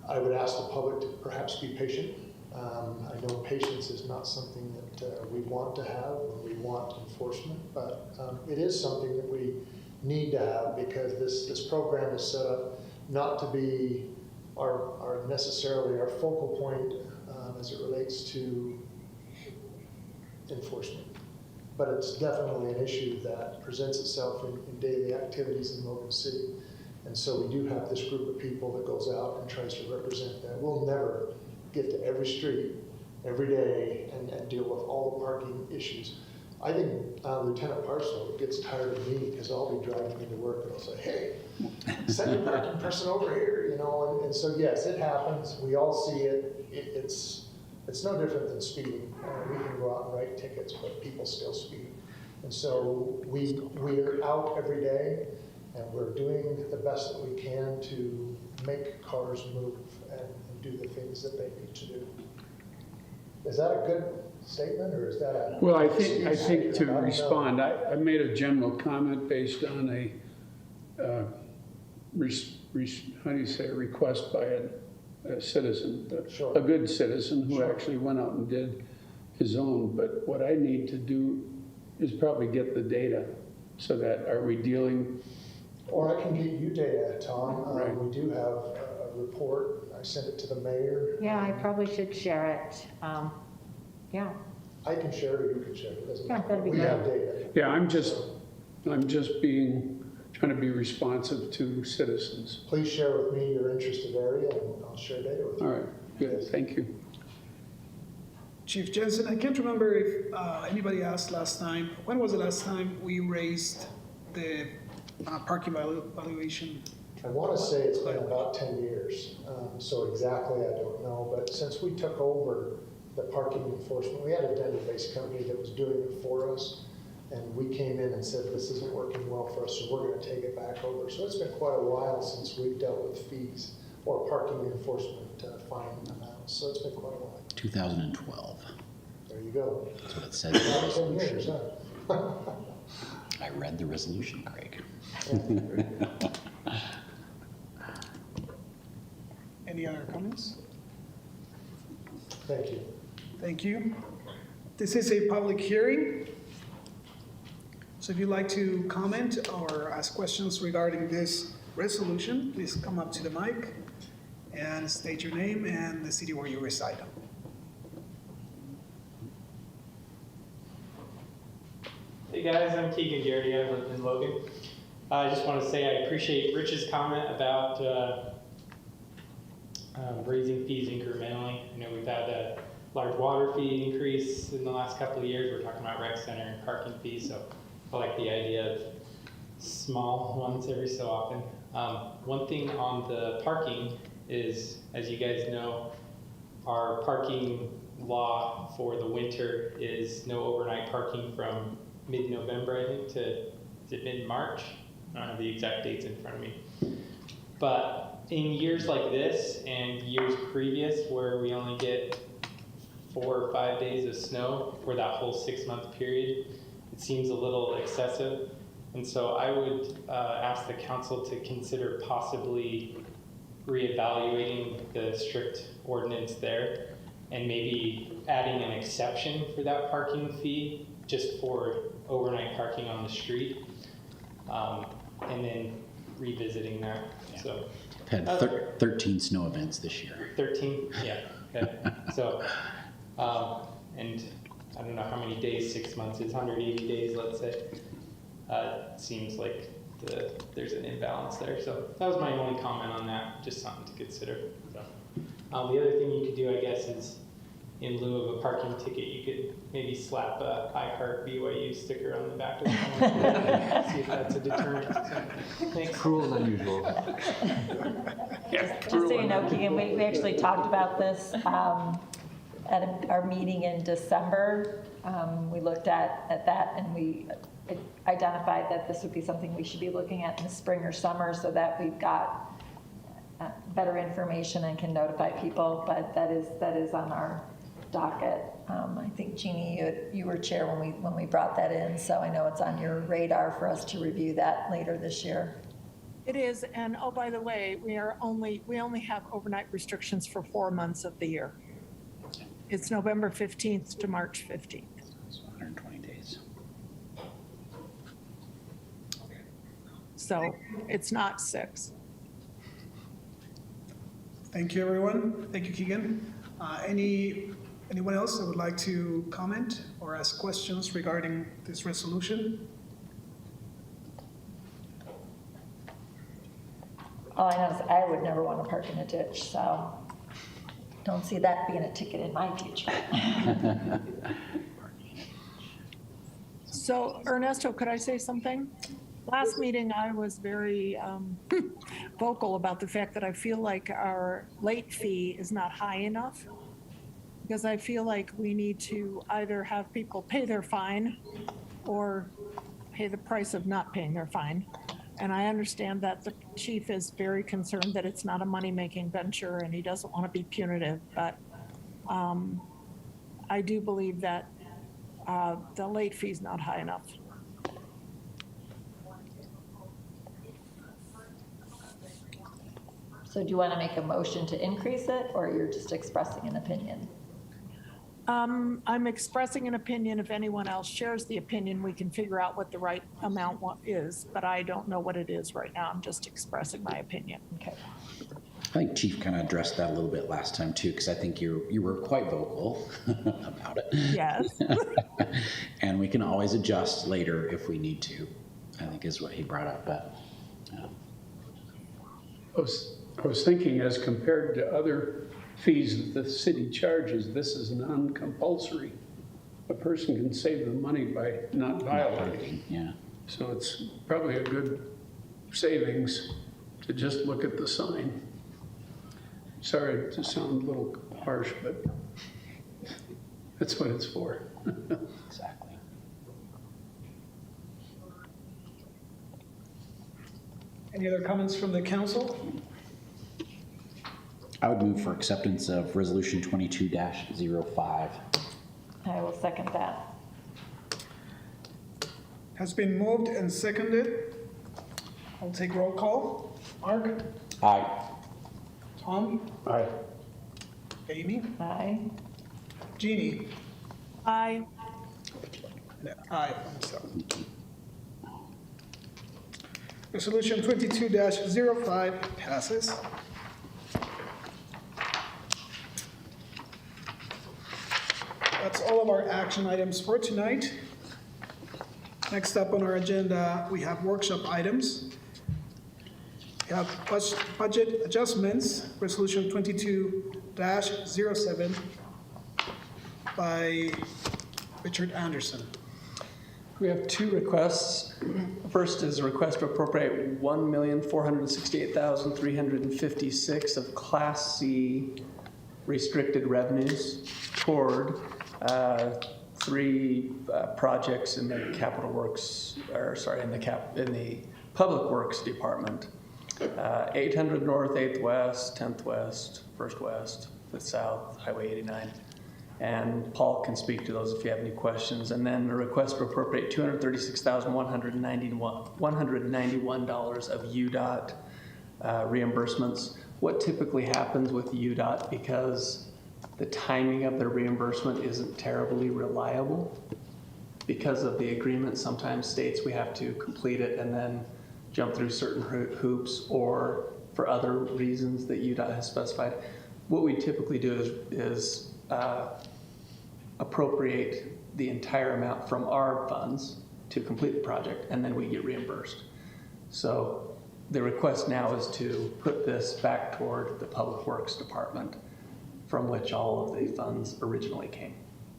I would ask the public to perhaps be patient. I know patience is not something that we want to have when we want enforcement, but it is something that we need to have because this program is set up not to be our necessarily our focal point as it relates to enforcement. But it's definitely an issue that presents itself in daily activities in Logan City. And so we do have this group of people that goes out and tries to represent that. We'll never get to every street, every day, and deal with all the parking issues. I think Lieutenant Parslow gets tired of me because I'll be driving into work and I'll say, hey, send your parking person over here, you know, and so yes, it happens. We all see it. It's no different than speeding. We can go out and write tickets, but people still speed. And so we're out every day and we're doing the best that we can to make cars move and do the things that they need to do. Is that a good statement or is that a... Well, I think to respond, I made a general comment based on a how do you say, a request by a citizen, Sure. a good citizen who Sure. actually went out and did his own. But what I need to do is probably get the data so that are we dealing. Or I can get you data, Tom. Right. We do have a report. I sent it to the mayor. Yeah, I probably should share it. Yeah. I can share it or you can share it. It doesn't Yeah, matter. that'd be We great. have data. Yeah, I'm just trying to be responsive to citizens. Please share with me your interested area and I'll share data with you. All right, good, thank you. Chief Jensen, I can't remember if anybody asked last time, when was the last time we raised the parking valuation? I want to say it's been about 10 years, so exactly I don't know, but since we took over the parking enforcement, we had a Denver-based company that was doing it for us, and we came in and said, this isn't working well for us, so we're going to take it back over. So it's been quite a while since we've dealt with fees or parking enforcement fine amounts, so it's been quite a while. 2012. There you go. That's what it says in the About 10 years, resolution. huh? I read the resolution, Craig. Any other comments? Thank you. Thank you. This is a public hearing. So if you'd like to comment or ask questions regarding this resolution, please come up to the mic and state your name and the city where you reside. Hey guys, I'm Keegan Garrity. I live in Logan. I just want to say I appreciate Rich's comment about raising fees incrementally. I know we've had a large water fee increase in the last couple of years. We're talking about rec center and parking fees, so I like the idea of small ones every so often. One thing on the parking is, as you guys know, our parking law for the winter is no overnight parking from mid-November, I think, to, is it mid-March? I don't have the exact dates in front of me. But in years like this and years previous where we only get 4 or 5 days of snow for that whole 6-month period, it seems a little excessive. And so I would ask the council to consider possibly reevaluating the strict ordinance there and maybe adding an exception for that parking fee just for overnight parking on the street, and then revisiting that. Yeah. So Had 13 snow events this year. 13, yeah. Okay. So, and I don't know how many days 6 months is, 180 days, let's say. Seems like there's an imbalance there. So that was my only comment on that, just something to consider. So, the other thing you could do, I guess, is in lieu of a parking ticket, you could maybe slap a I Heart BYU sticker on the back of the car. See if that's a deterrent. So, thanks. Cruel and unusual. Just so you know, Keegan, we actually talked about this at our meeting in December. We looked at that and we identified that this would be something we should be looking at in the spring or summer so that we've got better information and can notify people, but that is on our docket. I think Jeannie, you were chair when we brought that in, so I know it's on your radar for us to review that later this year. It is, and oh, by the way, we only have overnight restrictions for 4 months of the year. It's November 15th to March 15th. So 120 days. So it's not 6. Thank you, everyone. Thank you, Keegan. Anyone else that would like to comment or ask questions regarding this resolution? All I know is I would never want to park in a ditch, so don't see that being a ticket in my future. So Ernesto, could I say something? Last meeting, I was very vocal about the fact that I feel like our late fee is not high enough, because I feel like we need to either have people pay their fine or pay the price of not paying their fine. And I understand that the chief is very concerned that it's not a money-making venture and he doesn't want to be punitive, but I do believe that the late fee is not high enough. So do you want to make a motion to increase it, or you're just expressing an opinion? I'm expressing an opinion. If anyone else shares the opinion, we can figure out what the right amount is, but I don't know what it is right now. I'm just expressing my opinion. Okay. I think Chief kind of addressed that a little bit last time too, because I think you were quite vocal about it. Yes. And we can always adjust later if we need to, I think is what he brought up. But I was thinking, as compared to other fees that the city charges, this is non-compulsory. A person can save the money by not violating. Yeah. So it's probably a good savings to just look at the sign. Sorry to sound a little harsh, but that's what it's for. Exactly. Any other comments from the council? I would move for acceptance of resolution 22-05. I will second that. Has been moved and seconded. I'll take roll call. Mark? Aye. Tom? Aye. Amy? Aye. Jeannie? Aye. Aye. So. Resolution 22-05 passes. That's all of our action items for tonight. Next up on our agenda, we have workshop items. We have budget adjustments, resolution 22-07 by Richard Anderson. We have two requests. First is a request to appropriate $1,468,356 of Class C restricted revenues toward three projects in the Capital Works, or sorry, in the Public Works Department. 800 North, 8th West, 10th West, 1st West, 5th South, Highway 89. And Paul can speak to those if you have any questions. And then a request to appropriate $236,191 of UDOT reimbursements. What typically happens with UDOT, because the timing of their reimbursement isn't terribly reliable, because of the agreement, sometimes states we have to complete it and then jump through certain hoops, or for other reasons that UDOT has specified. What we typically do is appropriate the entire amount from our funds to complete the project, and then we get reimbursed. So the request now is to put this back toward the Public Works Department, from which all of the funds originally came.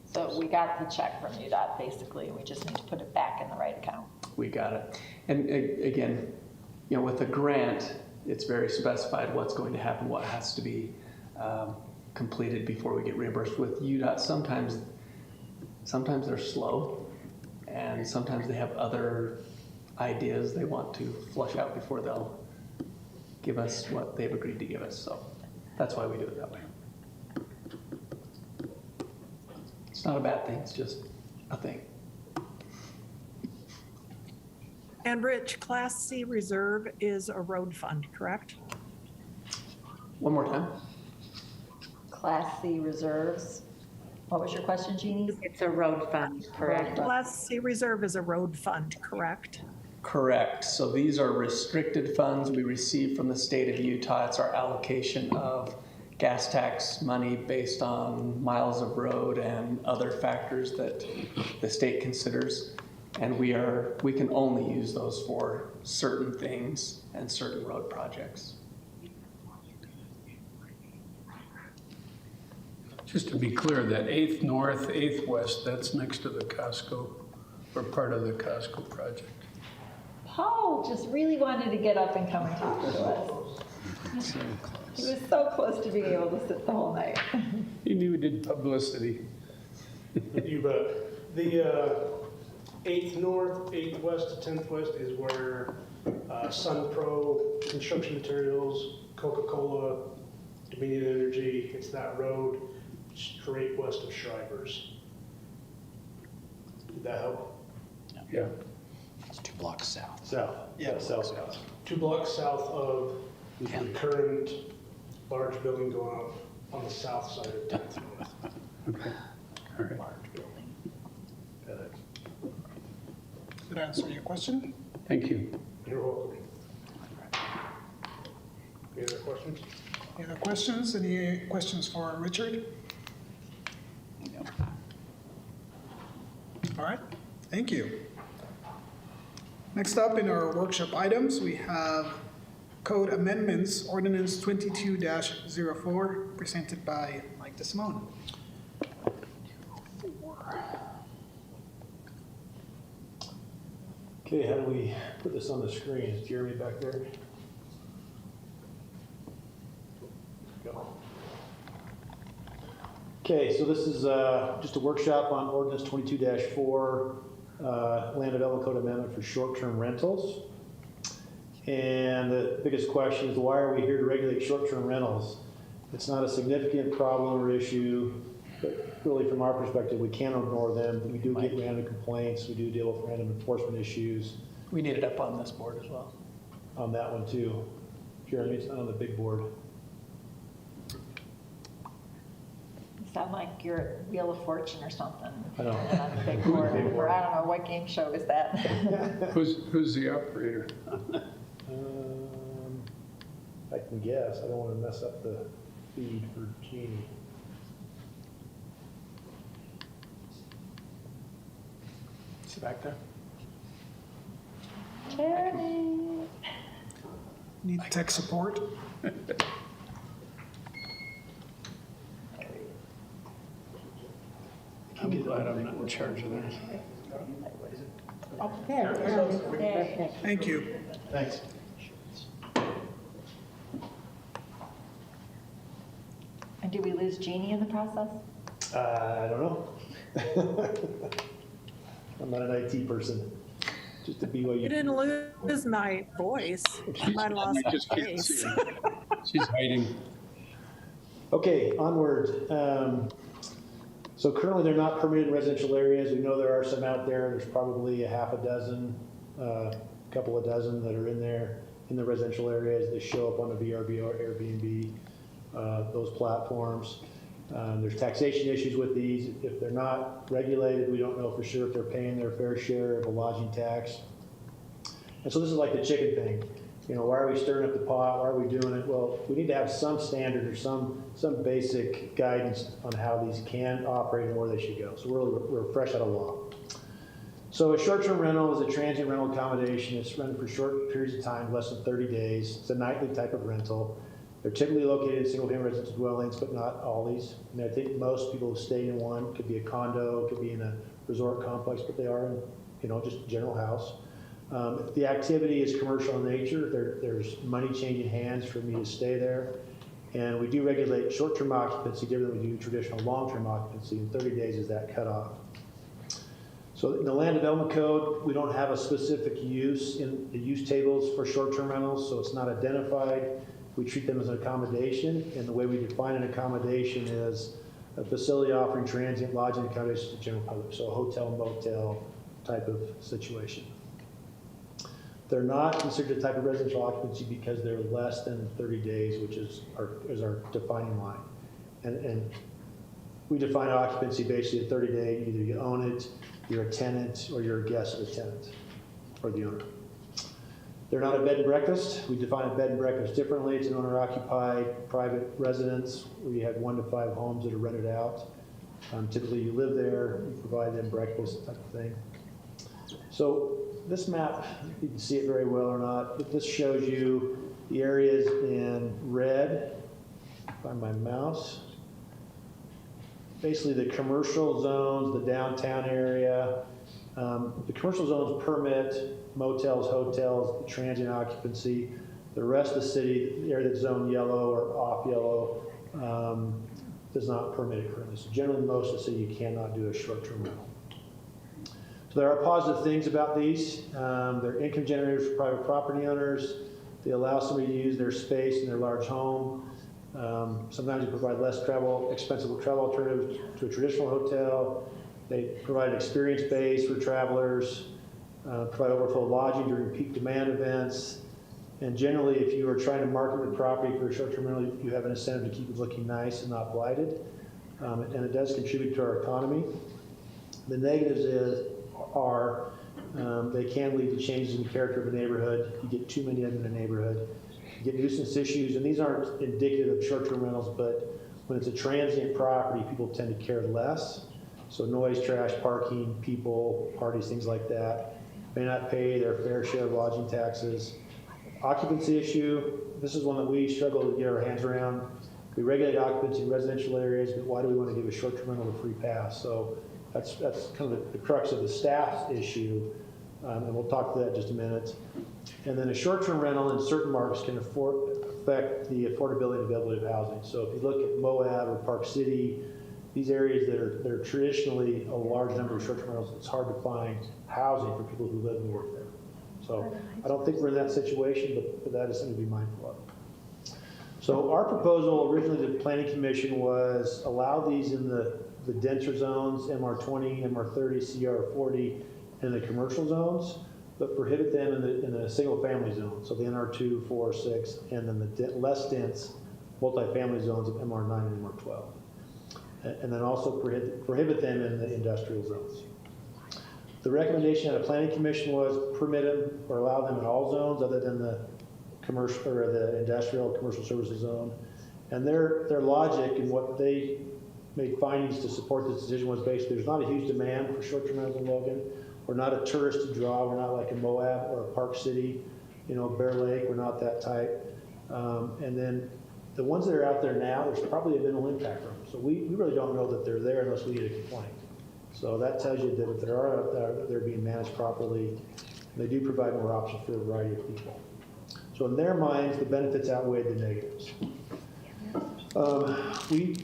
So we got the check from UDOT basically, and we just need to put it back in the right account. We got it. And again, you know, with a grant, it's very specified what's going to happen, what has to be completed before we get reimbursed. With UDOT, sometimes they're slow, and sometimes they have other ideas they want to flush out before they'll give us what they've agreed to give us. So that's why we do it that way. It's not a bad thing, it's just a thing. And Rich, Class C reserve is a road fund, correct? One more time. Class C reserves. What was your question, Jeannie? It's a road fund, correct? Class C reserve is a road fund, correct? Correct. So these are restricted funds we receive from the state of Utah. It's our allocation of gas tax money based on miles of road and other factors that the state considers. And we can only use those for certain things and certain road projects. Just to be clear, that 8th North, 8th West, that's next to the Costco, or part of the Costco project. Paul just really wanted to get up and come and talk to us. He was so close to being able to sit the whole night. He knew he did publicity. You bet. The 8th North, 8th West to 10th West is where SunPro, Construction Materials, Coca-Cola, Dominion Energy, it's that road straight west of Shriver's. Did that help? Yeah. It's 2 blocks south. South. Yeah, south. 2 blocks south of is the current large building going up on the south side of 10th North. Okay, all right. Did I answer your question? Thank you. You're welcome. Any other questions? Any other questions? Any questions for Richard? All right, thank you. Next up in our workshop items, we have Code Amendments, Ordinance 22-04, presented by Mike DeSimone. Okay, how do we put this on the screen? Is Jeremy back there? Go. Okay, so this is just a workshop on ordinance 22-4, land development code amendment for short-term rentals. And the biggest question is, why are we here to regulate short-term rentals? It's not a significant problem or issue, but really from our perspective, we can't ignore them. We do get random complaints. We do deal with random enforcement issues. We need it up on this board as well. On that one too. Jeremy, it's not on the big board. You sound like you're at Wheel of Fortune or something. I know. And on the big board, or I don't know, what game show is that? Who's the operator? I can guess. I don't want to mess up the feed for Jeannie. Is he back there? Jeremy. Need tech support? I'm glad I'm not in charge of that. There. Thank you. Thanks. And did we lose Jeannie in the process? I don't know. I'm not an IT person. Just a BYU. You didn't lose my voice. I lost I just my can't face. see her. She's hiding. Okay, onward. So currently they're not permitted in residential areas. We know there are some out there. There's probably a half a dozen, couple of dozen that are in there in the residential areas. They show up on the VRBO or Airbnb, those platforms. There's taxation issues with these. If they're not regulated, we don't know for sure if they're paying their fair share of a lodging tax. And so this is like the chicken thing. You know, why are we stirring up the pot? Why are we doing it? Well, we need to have some standard or some basic guidance on how these can operate and where they should go. So we're fresh out of law. So a short-term rental is a transient rental accommodation. It's rented for short periods of time, less than 30 days. It's a nightly type of rental. They're typically located in single-family residential dwellings, but not always. And I think most people who stay in one, could be a condo, could be in a resort complex, but they are in, you know, just a general house. If the activity is commercial in nature, there's money changing hands for me to stay there. And we do regulate short-term occupancy differently than we do traditional long-term occupancy, and 30 days is that cutoff. So in the land development code, we don't have a specific use in the use tables for short-term rentals, so it's not identified. We treat them as an accommodation, and the way we define an accommodation is a facility offering transient lodging accommodations to the general public, so a hotel, motel type of situation. They're not considered a type of residential occupancy because they're less than 30 days, which is our defining line. And we define occupancy basically at 30 days. Either you own it, you're a tenant, or you're a guest of the tenant or the owner. They're not a bed and breakfast. We define a bed and breakfast differently. It's an owner-occupied private residence where you have 1 to 5 homes that are rented out. Typically you live there, you provide them breakfast type of thing. So this map, you can see it very well or not, but this shows you the areas in red. Find my mouse. Basically the commercial zones, the downtown area. The commercial zones permit motels, hotels, transient occupancy. The rest of the city, the area that's zoned yellow or off yellow, does not permit it currently. So generally most of the city, you cannot do a short-term rental. So there are positive things about these. They're income generators for private property owners. They allow somebody to use their space in their large home. Sometimes they provide less expensive travel alternatives to a traditional hotel. They provide an experience base for travelers, provide overflow lodging during peak demand events. And generally, if you are trying to market your property for a short-term rental, you have an incentive to keep it looking nice and not blighted. And it does contribute to our economy. The negatives are they can lead to changes in the character of a neighborhood. You get too many of them in a neighborhood. You get nuisance issues, and these aren't indicative of short-term rentals, but when it's a transient property, people tend to care less. So noise, trash, parking, people, parties, things like that, may not pay their fair share of lodging taxes. Occupancy issue, this is one that we struggle to get our hands around. We regulate occupancy in residential areas, but why do we want to give a short-term rental a free pass? So that's kind of the crux of the staff's issue, and we'll talk to that in just a minute. And then a short-term rental in certain markets can affect the affordability and availability of housing. So if you look at Moab or Park City, these areas that are traditionally a large number of short-term rentals, it's hard to find housing for people who live and work there. So I don't think we're in that situation, but that is something to be mindful of. So our proposal originally to the Planning Commission was allow these in the denser zones, MR20, MR30, CR40, and the commercial zones, but prohibit them in the single-family zone, so the NR2, 4, 6, and then the less dense multifamily zones of MR9 and MR12. And then also prohibit them in the industrial zones. The recommendation at a Planning Commission was permit them or allow them in all zones other than the commercial or the industrial commercial services zone. And their logic and what they made findings to support this decision was basically there's not a huge demand for short-term rentals in Logan. We're not a tourist draw. We're not like a Moab or a Park City, Bear Lake. We're not that type. And then the ones that are out there now, there's probably a minimal impact from them. So we really don't know that they're there unless we get a complaint. So that tells you that if there are out there, they're being managed properly. They do provide more options for a variety of people. So in their minds, the benefits outweigh the negatives.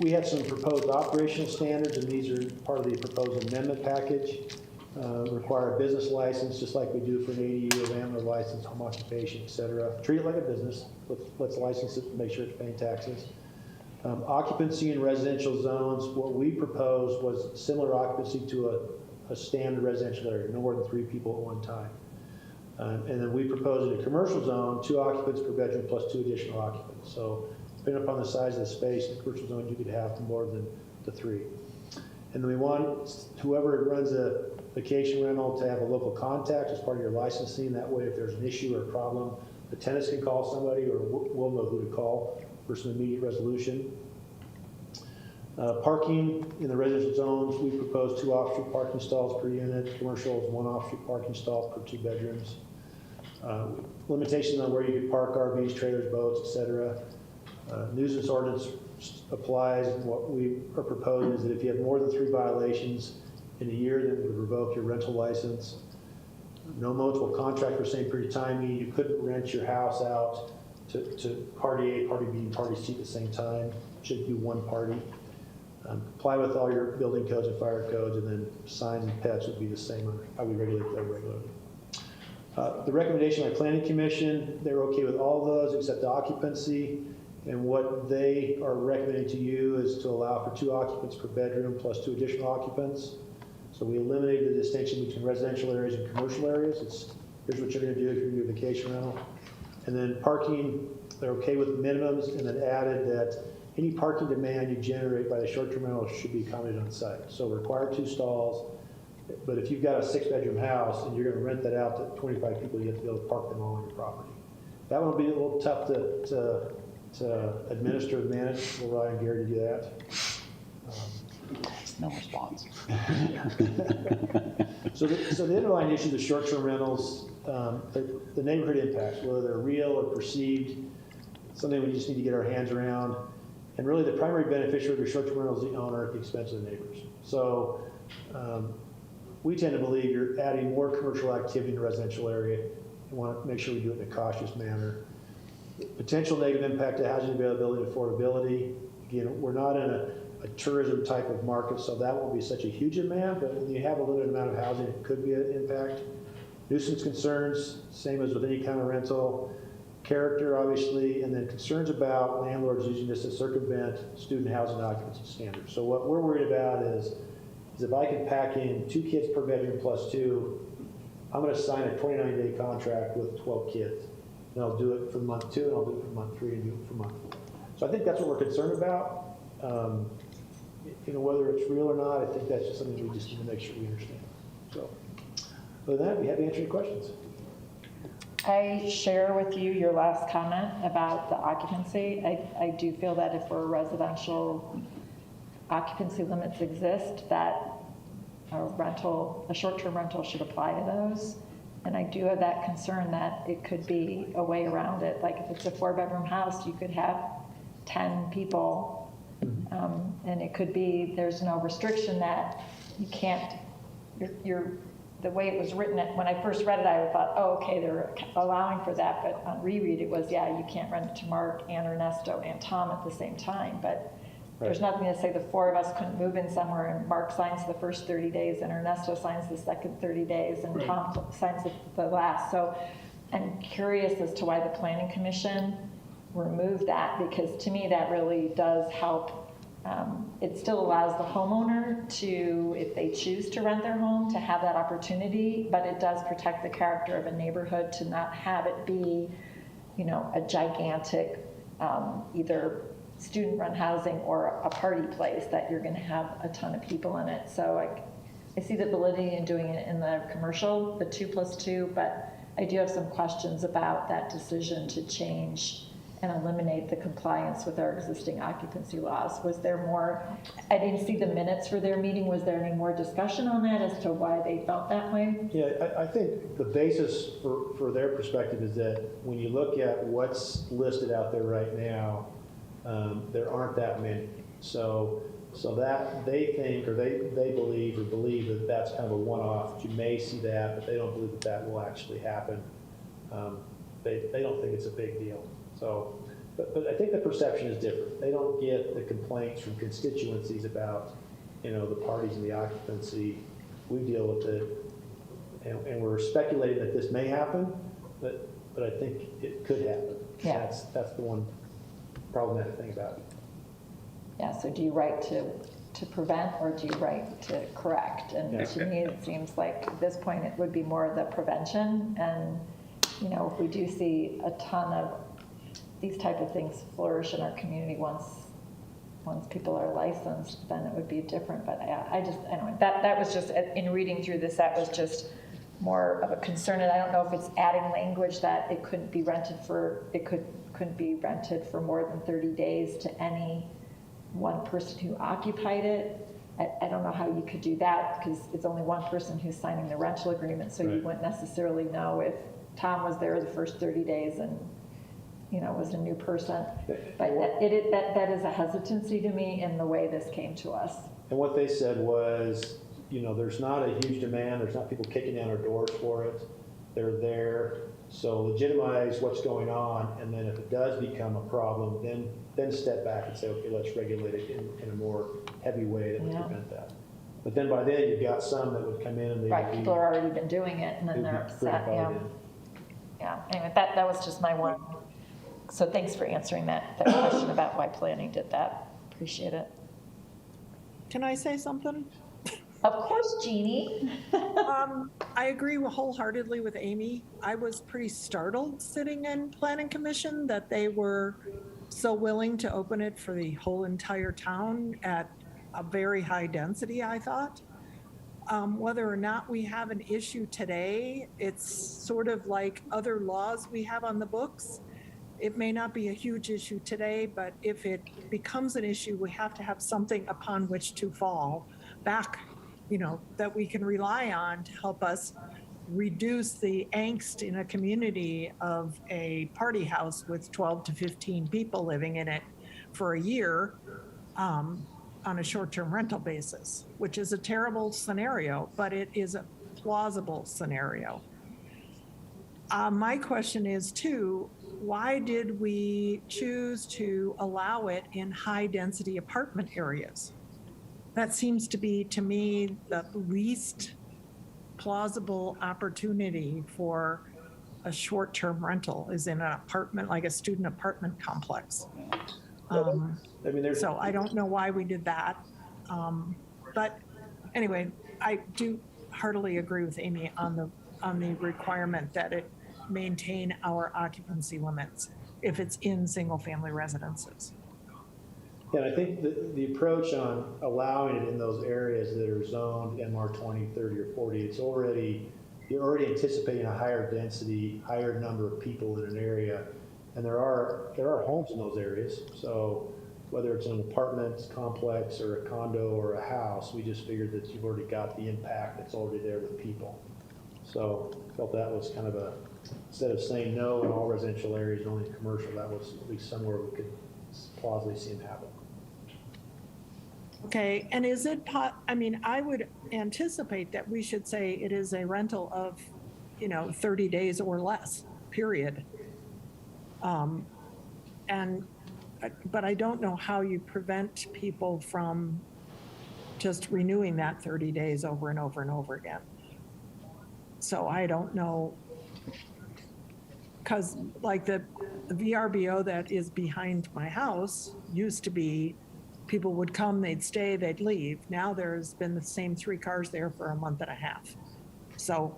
We have some proposed operational standards, and these are part of the proposed amendment package. Require a business license, just like we do for an ADU, a landlord license, home occupation, et cetera. Treat it like a business. Let's license it and make sure it's paying taxes. Occupancy in residential zones, what we proposed was similar occupancy to a standard residential area, no more than 3 people at one time. And then we proposed in a commercial zone, 2 occupants per bedroom plus 2 additional occupants. So depending upon the size of the space, in a commercial zone, you could have more than the 3. And then we want whoever runs a vacation rental to have a local contact as part of your licensing. That way, if there's an issue or a problem, the tenants can call somebody or we'll know who to call for some immediate resolution. Parking in the residential zones, we propose 2 off-street parking stalls per unit. Commercials, 1 off-street parking stall per 2 bedrooms. Limitations on where you could park RVs, trailers, boats, etc. Nuisance ordinance applies. What we are proposing is that if you have more than 3 violations in a year, that would revoke your rental license. No multiple contract for the same period of time, meaning you couldn't rent your house out to party A, party B, and party C at the same time. It should be 1 party. Comply with all your building codes and fire codes, and then signs and pets would be the same on how we regulate them regularly. The recommendation by Planning Commission, they're okay with all those except the occupancy. And what they are recommending to you is to allow for 2 occupants per bedroom plus 2 additional occupants. So we eliminated the distinction between residential areas and commercial areas. Here's what you're going to do if you're going to do a vacation rental. And then parking, they're okay with minimums, and then added that any parking demand you generate by the short-term rental should be accommodated on site. So require 2 stalls, but if you've got a 6-bedroom house and you're going to rent that out to 25 people, you have to be able to park them all on your property. That one will be a little tough to administer and manage. We'll rely on Gary to do that. No response. So the underlying issue of the short-term rentals, the neighborhood impacts, whether they're real or perceived, something we just need to get our hands around. And really the primary beneficiary of the short-term rental is the owner at the expense of the neighbors. So we tend to believe you're adding more commercial activity in the residential area. You want to make sure we do it in a cautious manner. Potential negative impact to housing availability and affordability. Again, we're not in a tourism type of market, so that won't be such a huge demand, but when you have a limited amount of housing, it could be an impact. Nuisance concerns, same as with any kind of rental. Character, obviously, and then concerns about landlords using this to circumvent student housing occupancy standards. So what we're worried about is if I can pack in 2 kids per bedroom plus 2, I'm going to sign a 29-day contract with 12 kids. and I'll do it for month 2, and I'll do it for month 3, and do it for month 4. So I think that's what we're concerned about. Whether it's real or not, I think that's just something we just need to make sure we understand. So, other than that, we have to answer any questions. I share with you your last comment about the occupancy. I do feel that if we're residential occupancy limits exist, that a short-term rental should apply to those. And I do have that concern that it could be a way around it. Like if it's a 4-bedroom house, you could have 10 people. And it could be, there's no restriction that you can't, the way it was written, when I first read it, I thought, oh, okay, they're allowing for that. But on reread, it was, yeah, you can't rent it to Mark and Ernesto and Tom at the same time. But there's nothing to say the 4 of us couldn't move in somewhere and Mark signs the first 30 days and Ernesto signs the second 30 days and Tom signs the last. So I'm curious as to why the Planning Commission removed that, because to me that really does help. It still allows the homeowner to, if they choose to rent their home, to have that opportunity, but it does protect the character of a neighborhood to not have it be, a gigantic either student-run housing or a party place that you're going to have a ton of people in it. So I see the validity in doing it in the commercial, the 2+2, but I do have some questions about that decision to change and eliminate the compliance with our existing occupancy laws. Was there more, I didn't see the minutes for their meeting, was there any more discussion on that as to why they felt that way? Yeah, I think the basis for their perspective is that when you look at what's listed out there right now, there aren't that many. So that they think, or they believe that that's kind of a one-off. You may see that, but they don't believe that will actually happen. They don't think it's a big deal. So, but I think the perception is different. They don't get the complaints from constituencies about, the parties and the occupancy. We deal with it, and we're speculating that this may happen, but I think it could happen. Yeah. That's the one problematic thing about it. Yeah, so do you write to prevent or do you write to correct? And to me, it seems like at this point it would be more the prevention. And, if we do see a ton of these type of things flourish in our community once people are licensed, then it would be different. But anyway, that was just, in reading through this, that was just more of a concern. And I don't know if it's adding language that it couldn't be rented couldn't be rented for more than 30 days to any one person who occupied it. I don't know how you could do that because it's only one person who's signing the rental agreement, so you wouldn't necessarily know if Tom was there the first 30 days and was a new person. But that is a hesitancy to me in the way this came to us. And what they said was, there's not a huge demand. There's not people kicking down our doors for it. They're there. So legitimize what's going on, and then if it does become a problem, then step back and say, okay, let's regulate it in a more heavy way that would prevent that. But then by then, you've got some that would come in and they people are already been doing it, and then they're upset. Yeah. Anyway, that was just my one. So thanks for answering that question about why planning did that. Appreciate it. Can I say something? Of course, Jeannie. I agree wholeheartedly with Amy. I was pretty startled sitting in Planning Commission that they were so willing to open it for the whole entire town at a very high density, I thought. Whether or not we have an issue today, it's sort of like other laws we have on the books. It may not be a huge issue today, but if it becomes an issue, we have to have something upon which to fall back, that we can rely on to help us reduce the angst in a community of a party house with 12 to 15 people living in it for a year on a short-term rental basis, which is a terrible scenario, but it is a plausible scenario. My question is too, why did we choose to allow it in high-density apartment areas? That seems to be, to me, the least plausible opportunity for a short-term rental is in an apartment, like a student apartment complex. So I don't know why we did that. But anyway, I do heartily agree with Amy on the requirement that it maintain our occupancy limits if it's in single-family residences. Yeah, I think the approach on allowing it in those areas that are zoned MR 20, 30, or 40, you're already anticipating a higher density, higher number of people in an area, and there are homes in those areas. So whether it's an apartment complex or a condo or a house, we just figured that you've already got the impact that's already there with people. So I felt that was kind of instead of saying no in all residential areas, only in commercial, that was at least somewhere we could plausibly see them happen. Okay, and is it, I mean, I would anticipate that we should say it is a rental of, 30 days or less, period. But I don't know how you prevent people from just renewing that 30 days over and over and over again. So I don't know, because like the VRBO that is behind my house used to be, people would come, they'd stay, they'd leave. Now there's been the same 3 cars there for a month and a half. So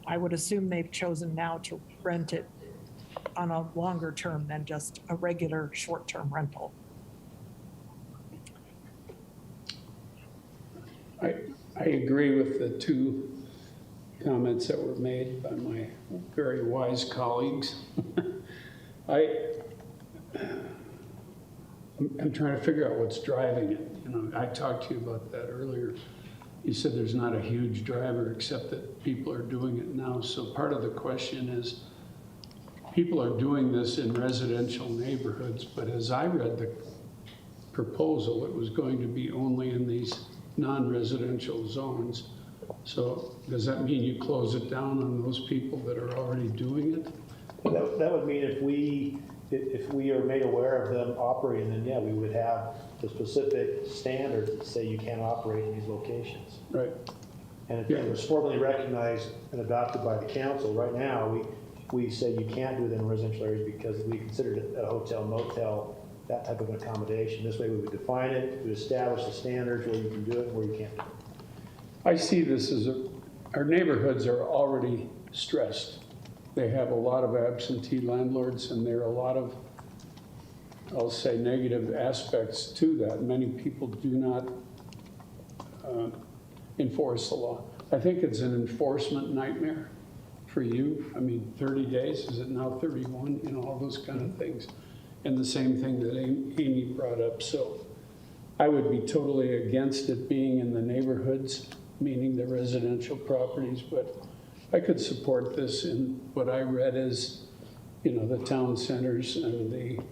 I would assume they've chosen now to rent it on a longer term than just a regular short-term rental. I agree with the 2 comments that were made by my very wise colleagues. I'm trying to figure out what's driving it. I talked to you about that earlier. You said there's not a huge driver except that people are doing it now. So part of the question is, people are doing this in residential neighborhoods, but as I read the proposal, it was going to be only in these non-residential zones. So does that mean you close it down on those people that are already doing it? Well, that would mean if we are made aware of them operating, then yeah, we would have the specific standards that say you can't operate in these locations. Right. And it was formally recognized and adopted by the council. Right now, we say you can't do it in residential areas because we considered it a hotel, motel, that type of accommodation. This way we would define it, we would establish the standards where you can do it and where you can't do it. I see this as our neighborhoods are already stressed. They have a lot of absentee landlords, and there are a lot of, I'll say, negative aspects to that. Many people do not enforce the law. I think it's an enforcement nightmare for you. I mean, 30 days, is it now 31? All those kind of things. And the same thing that Amy brought up. So I would be totally against it being in the neighborhoods, meaning the residential properties, but I could support this in what I read as, the town centers and the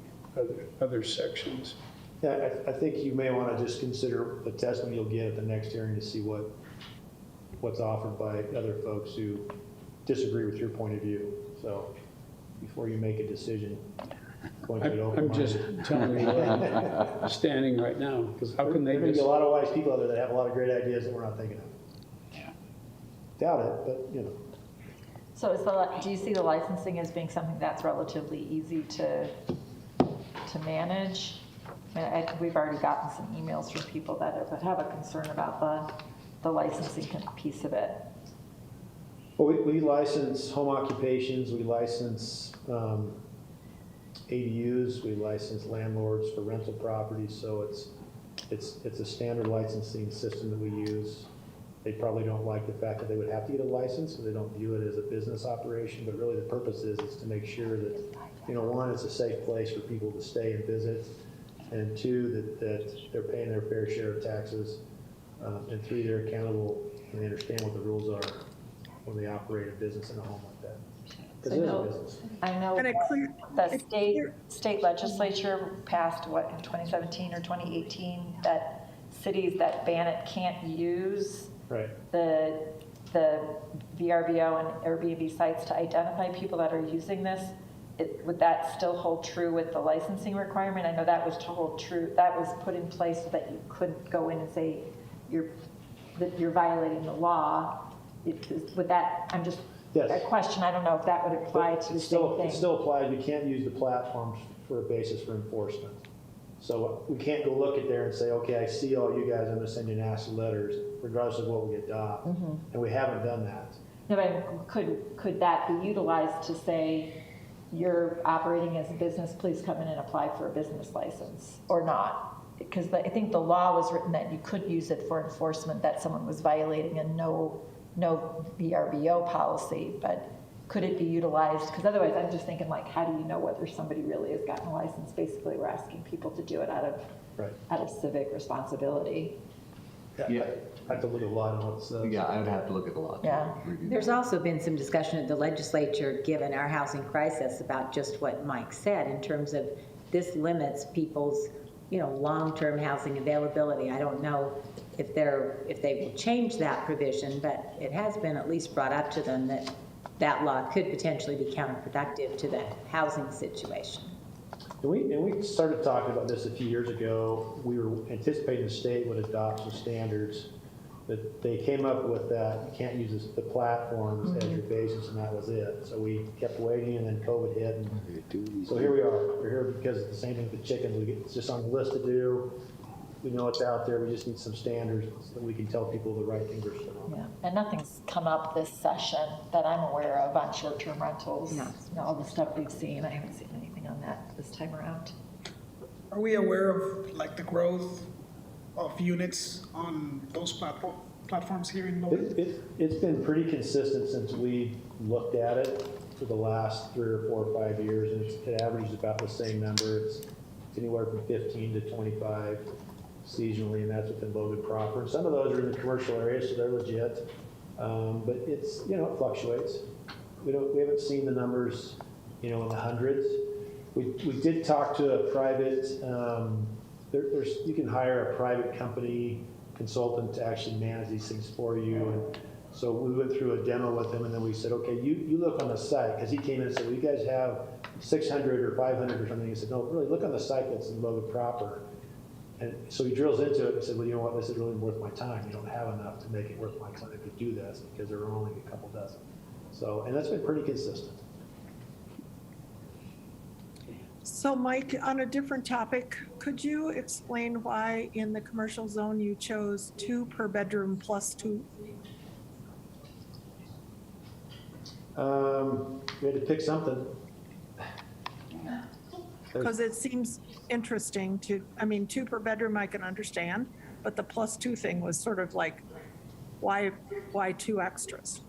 other sections. Yeah, I think you may want to just consider the testimony you'll get at the next hearing to see what's offered by other folks who disagree with your point of view. So before you make a decision, I'm just telling you where I'm standing right now, because how can they There may be a lot of wise people out there that have a lot of great ideas that we're not thinking of. Yeah. Doubt it, but So do you see the licensing as being something that's relatively easy to manage? We've already gotten some emails from people that have a concern about the licensing piece of it. Well, we license home occupations, we license ADUs, we license landlords for rental properties, so it's a standard licensing system that we use. They probably don't like the fact that they would have to get a license, so they don't view it as a business operation, but really the purpose is to make sure that, one, it's a safe place for people to stay and visit, and 2, that they're paying their fair share of taxes, and 3, they're accountable and they understand what the rules are when they operate a business in a home like that. Because it is a business. I know the state legislature passed, in 2017 or 2018, that cities that ban it can't use the VRBO and Airbnb sites to identify people that are using this. Would that still hold true with the licensing requirement? I know that was that was put in place so that you couldn't go in and say that you're violating the law. Would that, a question, I don't know if that would apply to the same thing. It still applies. We can't use the platforms for a basis for enforcement. So we can't go look at there and say, okay, I see all you guys, I'm going to send you nasty letters, regardless of what we adopt. And we haven't done that. No, but could that be utilized to say, you're operating as a business, please come in and apply for a business license, or not? Because I think the law was written that you could use it for enforcement, that someone was violating a no VRBO policy, but could it be utilized? Because otherwise I'm just thinking, like, how do you know whether somebody really has gotten a license? Basically, we're asking people to do it out of civic responsibility. Yeah, I have to look at a lot on what's. Yeah, I would have to look at the law. Yeah. There's also been some discussion at the legislature, given our housing crisis, about just what Mike said in terms of this limits people's, long-term housing availability. I don't know if they will change that provision, but it has been at least brought up to them that law could potentially be counterproductive to the housing situation. And we started talking about this a few years ago. We were anticipating the state would adopt some standards, but they came up with that you can't use the platforms as your basis, and that was it. So we kept waiting, and then COVID hit, and so here we are. We're here because it's the same thing with the chickens. It's just on the list to do. We know it's out there. We just need some standards so that we can tell people the right things are still on. Yeah, and nothing's come up this session that I'm aware of on short-term rentals. No. All the stuff we've seen, I haven't seen anything on that this time around. Are we aware of like the growth of units on those platforms here in Logan? It's been pretty consistent since we looked at it for the last 3 or 4 or 5 years, and it averages about the same number. It's anywhere from 15 to 25 seasonally, and that's within Logan proper. Some of those are in the commercial area, so they're legit, but it's, it fluctuates. We haven't seen the numbers, in the hundreds. We did talk to a private, you can hire a private company consultant to actually manage these things for you, and so we went through a demo with him, and then we said, okay, you look on the site, because he came in and said, well, you guys have 600 or 500 or something. He said, no, really, look on the site that's in Logan proper. And so he drills into it and said, well, you know what, this is really worth my time. You don't have enough to make it worth my time to do this, because there are only a couple dozen. So, and that's been pretty consistent. So Mike, on a different topic, could you explain why in the commercial zone you chose 2 per bedroom plus 2? We had to pick something. Because it seems interesting 2 per bedroom I can understand, but the plus 2 thing was sort of like, why 2 extras?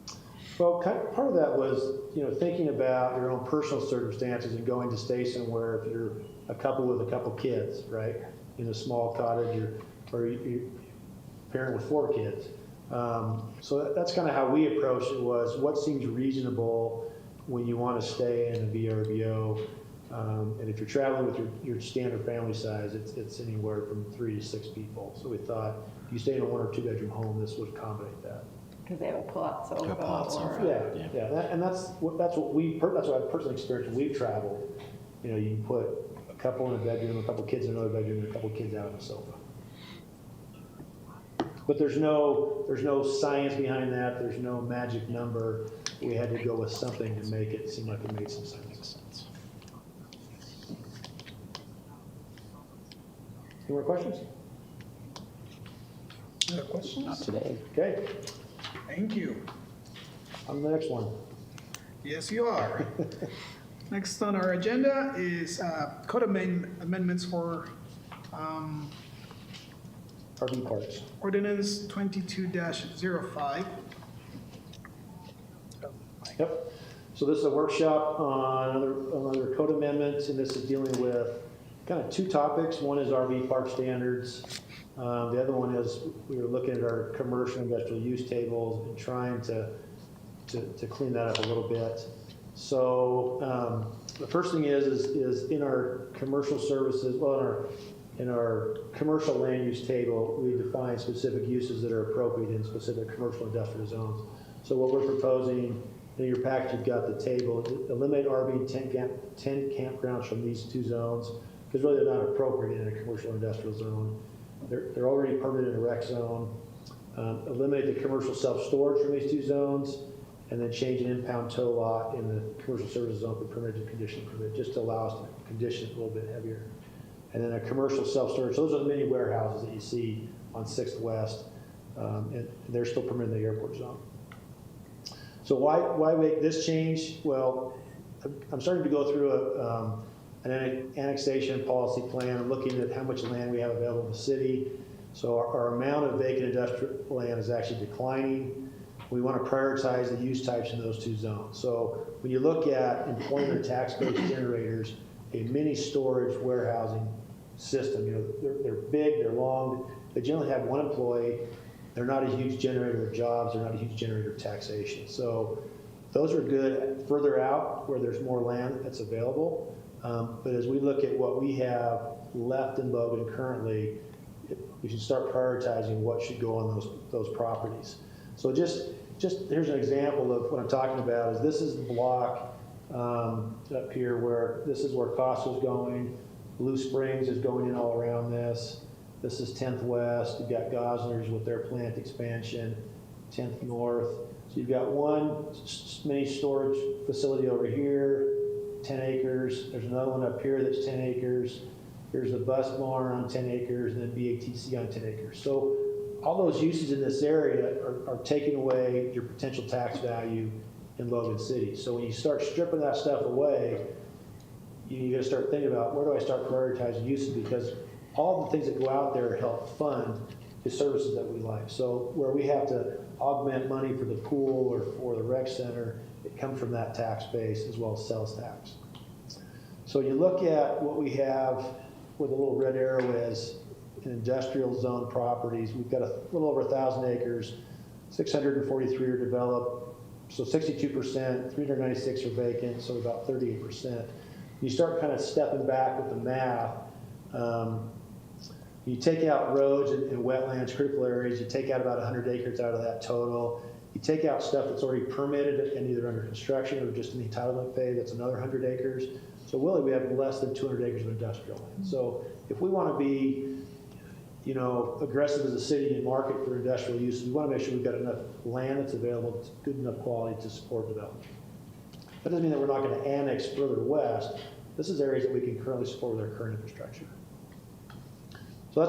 Well, part of that was, thinking about your own personal circumstances and going to stay somewhere if you're a couple with a couple kids, right? In a small cottage, or you're a parent with 4 kids. So that's kind of how we approached it, was what seems reasonable when you want to stay in a VRBO. And if you're traveling with your standard family size, it's anywhere from 3 to 6 people. So we thought, if you stay in a 1 or 2 bedroom home, this would accommodate that. Because they have a pull-out sofa. That's what I've personally experienced when we've traveled. You can put a couple in a bedroom, a couple kids in another bedroom, and a couple kids out on the sofa. But there's no science behind that. There's no magic number. We had to go with something to make it seem like it made some sense. Any more questions? Other questions? Not today. Okay. Thank you. On the next one. Yes, you are. Next on our agenda is code amendments for RV parks. Ordinance 22-05. Yep. So this is a workshop on another code amendments, and this is dealing with kind of 2 topics. One is RV park standards. The other one is we were looking at our commercial industrial use tables and trying to clean that up a little bit. So the first thing is in our commercial services, in our commercial land use table, we define specific uses that are appropriate in specific commercial industrial zones. So what we're proposing, in your package, you've got the table, eliminate RV tent campgrounds from these 2 zones, because really they're not appropriate in a commercial industrial zone. They're already permitted in a rec zone. Eliminate the commercial self-storage from these 2 zones, and then change an impound tow lot in the commercial services zone from permitted to conditional permit, just to allow us to condition it a little bit heavier. And then a commercial self-storage, those are the mini warehouses that you see on 6th West, and they're still permitted in the airport zone. So why make this change? Well, I'm starting to go through an annexation policy plan. I'm looking at how much land we have available in the city. So our amount of vacant industrial land is actually declining. We want to prioritize the use types in those two zones. So when you look at employment or tax-based generators, a mini storage warehousing system, you know, they're big, they're long, they generally have one employee, they're not a huge generator of jobs, they're not a huge generator of taxation. So those are good further out where there's more land that's available. But as we look at what we have left in Logan currently, we should start prioritizing what should go on those properties. So just here's an example of what I'm talking about. Is this is the block up here where this is where Costa's going. Blue Springs is going in all around this. This is 10th West. You've got Gosler's with their plant expansion. 10th North. So you've got one mini storage facility over here, 10 acres. There's another one up here that's 10 acres. Here's the bus barn on 10 acres, and then BATC on 10 acres. So all those uses in this area are taking away your potential tax value in Logan City. So when you start stripping that stuff away, you got to start thinking about where do I start prioritizing uses, because all the things that go out there help fund the services that we like. So where we have to augment money for the pool or for the rec center, it comes from that tax base as well as sales tax. So you look at what we have where the little red arrow is in industrial zone properties. We've got a little over 1,000 acres, 643 are developed, so 62%, 396 are vacant, so about 38%. You start kind of stepping back with the math. You take out roads and wetlands, critical areas, you take out about 100 acres out of that total. You take out stuff that's already permitted and either under construction or just in the entitlement phase, that's another 100 acres. So really we have less than 200 acres of industrial land. So if we want to be, you know, aggressive as a city and market for industrial uses, we want to make sure we've got enough land that's available, that's good enough quality to support development. That doesn't mean that we're not going to annex further west. This is areas that we can currently support with our current infrastructure. So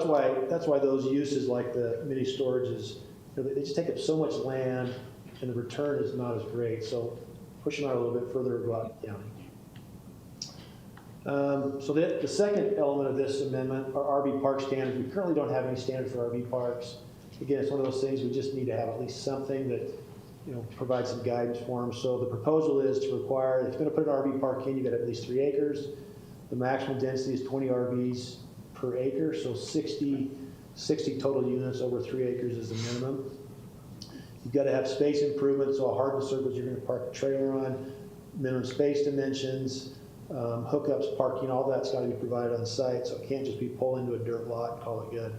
that's why those uses like the mini storages, you know, they just take up so much land and the return is not as great. So push them out a little bit further go out the county. So the second element of this amendment are RV park standards. We currently don't have any standard for RV parks. Again, it's one of those things we just need to have at least something that, you know, provides some guidance for them. So the proposal is to require, if you're going to put an RV park in, you got to have at least 3 acres. The maximum density is 20 RVs per acre, so 60 total units over 3 acres is the minimum. You've got to have space improvements, so a hardened surface you're going to park a trailer on, minimum space dimensions, hookups, parking, all that's got to be provided on site, so it can't just be pull into a dirt lot and call it good.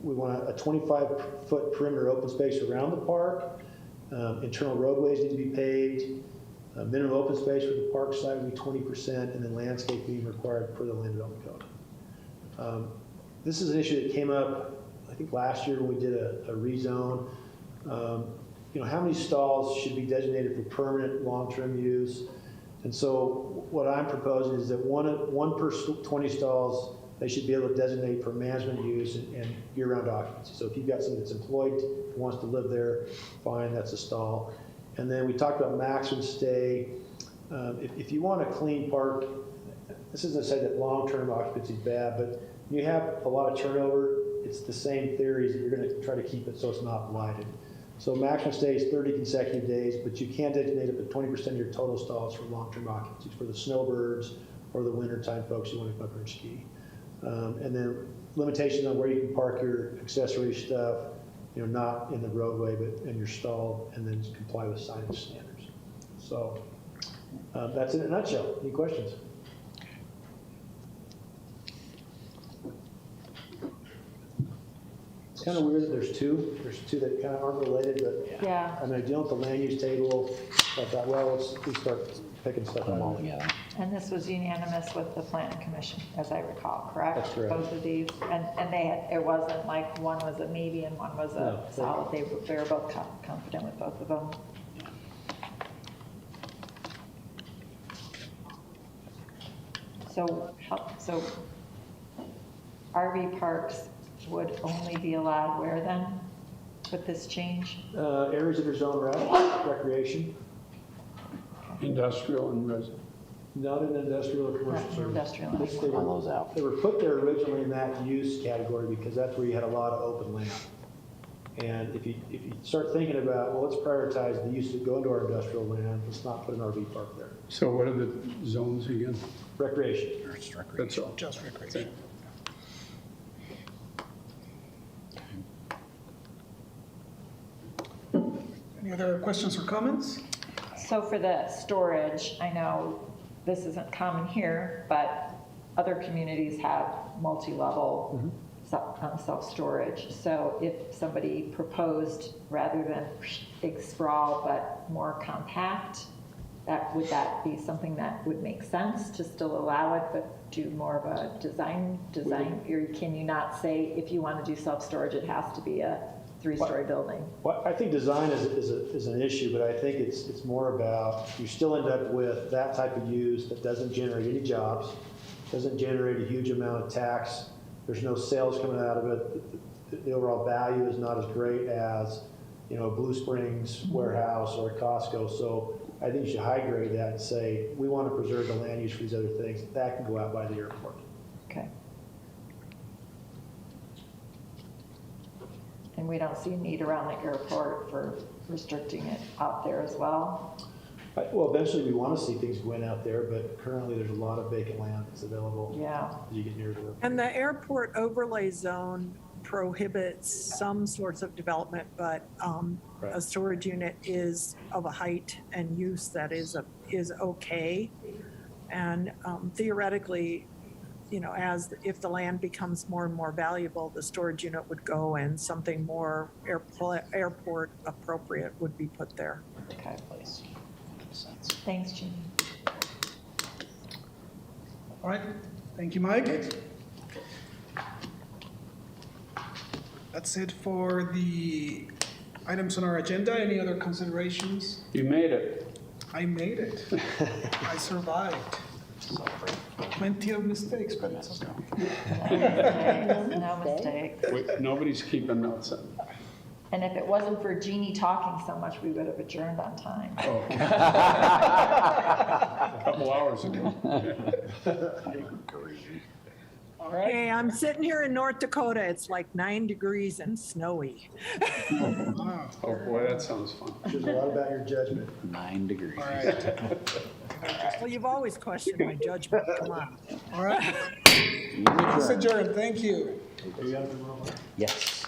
We want a 25-foot perimeter open space around the park. Internal roadways need to be paved. Minimum open space for the park site would be 20%, and then landscaping required per the land development code. This is an issue that came up, I think, last year when we did a rezone. You know, how many stalls should be designated for permanent long-term use? And so what I'm proposing is that one per 20 stalls, they should be able to designate for management use and year-round occupancy. So if you've got somebody that's employed who wants to live there, fine, that's a stall. And then we talked about maximum stay. If you want a clean park, this isn't to say that long-term occupancy is bad, but when you have a lot of turnover, it's the same theories that you're going to try to keep it so it's not blighted. So maximum stay is 30 consecutive days, but you can designate up to 20% of your total stalls for long-term occupancy for the snowbirds or the wintertime folks who want to come up here and ski. And then limitations on where you can park your accessory stuff, you know, not in the roadway, but in your stall, and then comply with signage standards. So that's it in a nutshell. Any questions? It's kind of weird that there's two. There's two that kind of aren't related, but Yeah. I mean, I deal with the land use table. I thought, well, we start picking stuff up all together. And this was unanimous with the planning commission, as I recall, correct? That's correct. Both of these, and they had, it wasn't like one was a maybe and one was a No. solid, they were both confident with both of them. So RV parks would only be allowed where then? with this change? Areas that are zoned recreation, Industrial and residential. not in industrial or commercial Not service. industrial They were- All those out. They were put there originally in that use category because that's where you had a lot of open land. And if you start thinking about, well, let's prioritize the uses that go into our industrial land, let's not put an RV park there. So what are the zones again? Recreation. That's all. Just recreation. Any other questions or comments? So for the storage, I know this isn't common here, but other communities have multi-level self-storage. So if somebody proposed, rather than big sprawl, but more compact, would that be something that would make sense to still allow it, but do more of a design, or can you not say, if you want to do self-storage, it has to be a 3-story building? Well, I think design is an issue, but I think it's more about, you still end up with that type of use that doesn't generate any jobs, doesn't generate a huge amount of tax, there's no sales coming out of it, the overall value is not as great as, you know, a Blue Springs warehouse or a Costco. So I think you should high grade that and say, we want to preserve the land use for these other things, that can go out by the airport. Okay. And we don't see a need around the airport for restricting it out there as well? Well, eventually we want to see things going out there, but currently there's a lot of vacant land that's available. Yeah. As you get near to the. And the airport overlay zone prohibits some sorts of development, but a storage unit is of a height and use that is okay. And theoretically, you know, if the land becomes more and more valuable, the storage unit would go and something more airport appropriate would be put there. Okay. Thanks, Jeannie. All right, thank you, Mike. That's it for the items on our agenda. Any other considerations? You made it. I made it. I survived. Plenty of mistakes, but it's okay. No mistakes. Wait, nobody's keeping notes on that. And if it wasn't for Jeannie talking so much, we would have adjourned on time. Oh. A couple hours ago. Hey, I'm sitting here in North Dakota. It's like 9 degrees and snowy. Oh boy, that sounds fun. There's a lot about your judgment. 9 degrees. All right. Well, you've always questioned my judgment. Come on. All right. It's adjourned. Thank you. Yes.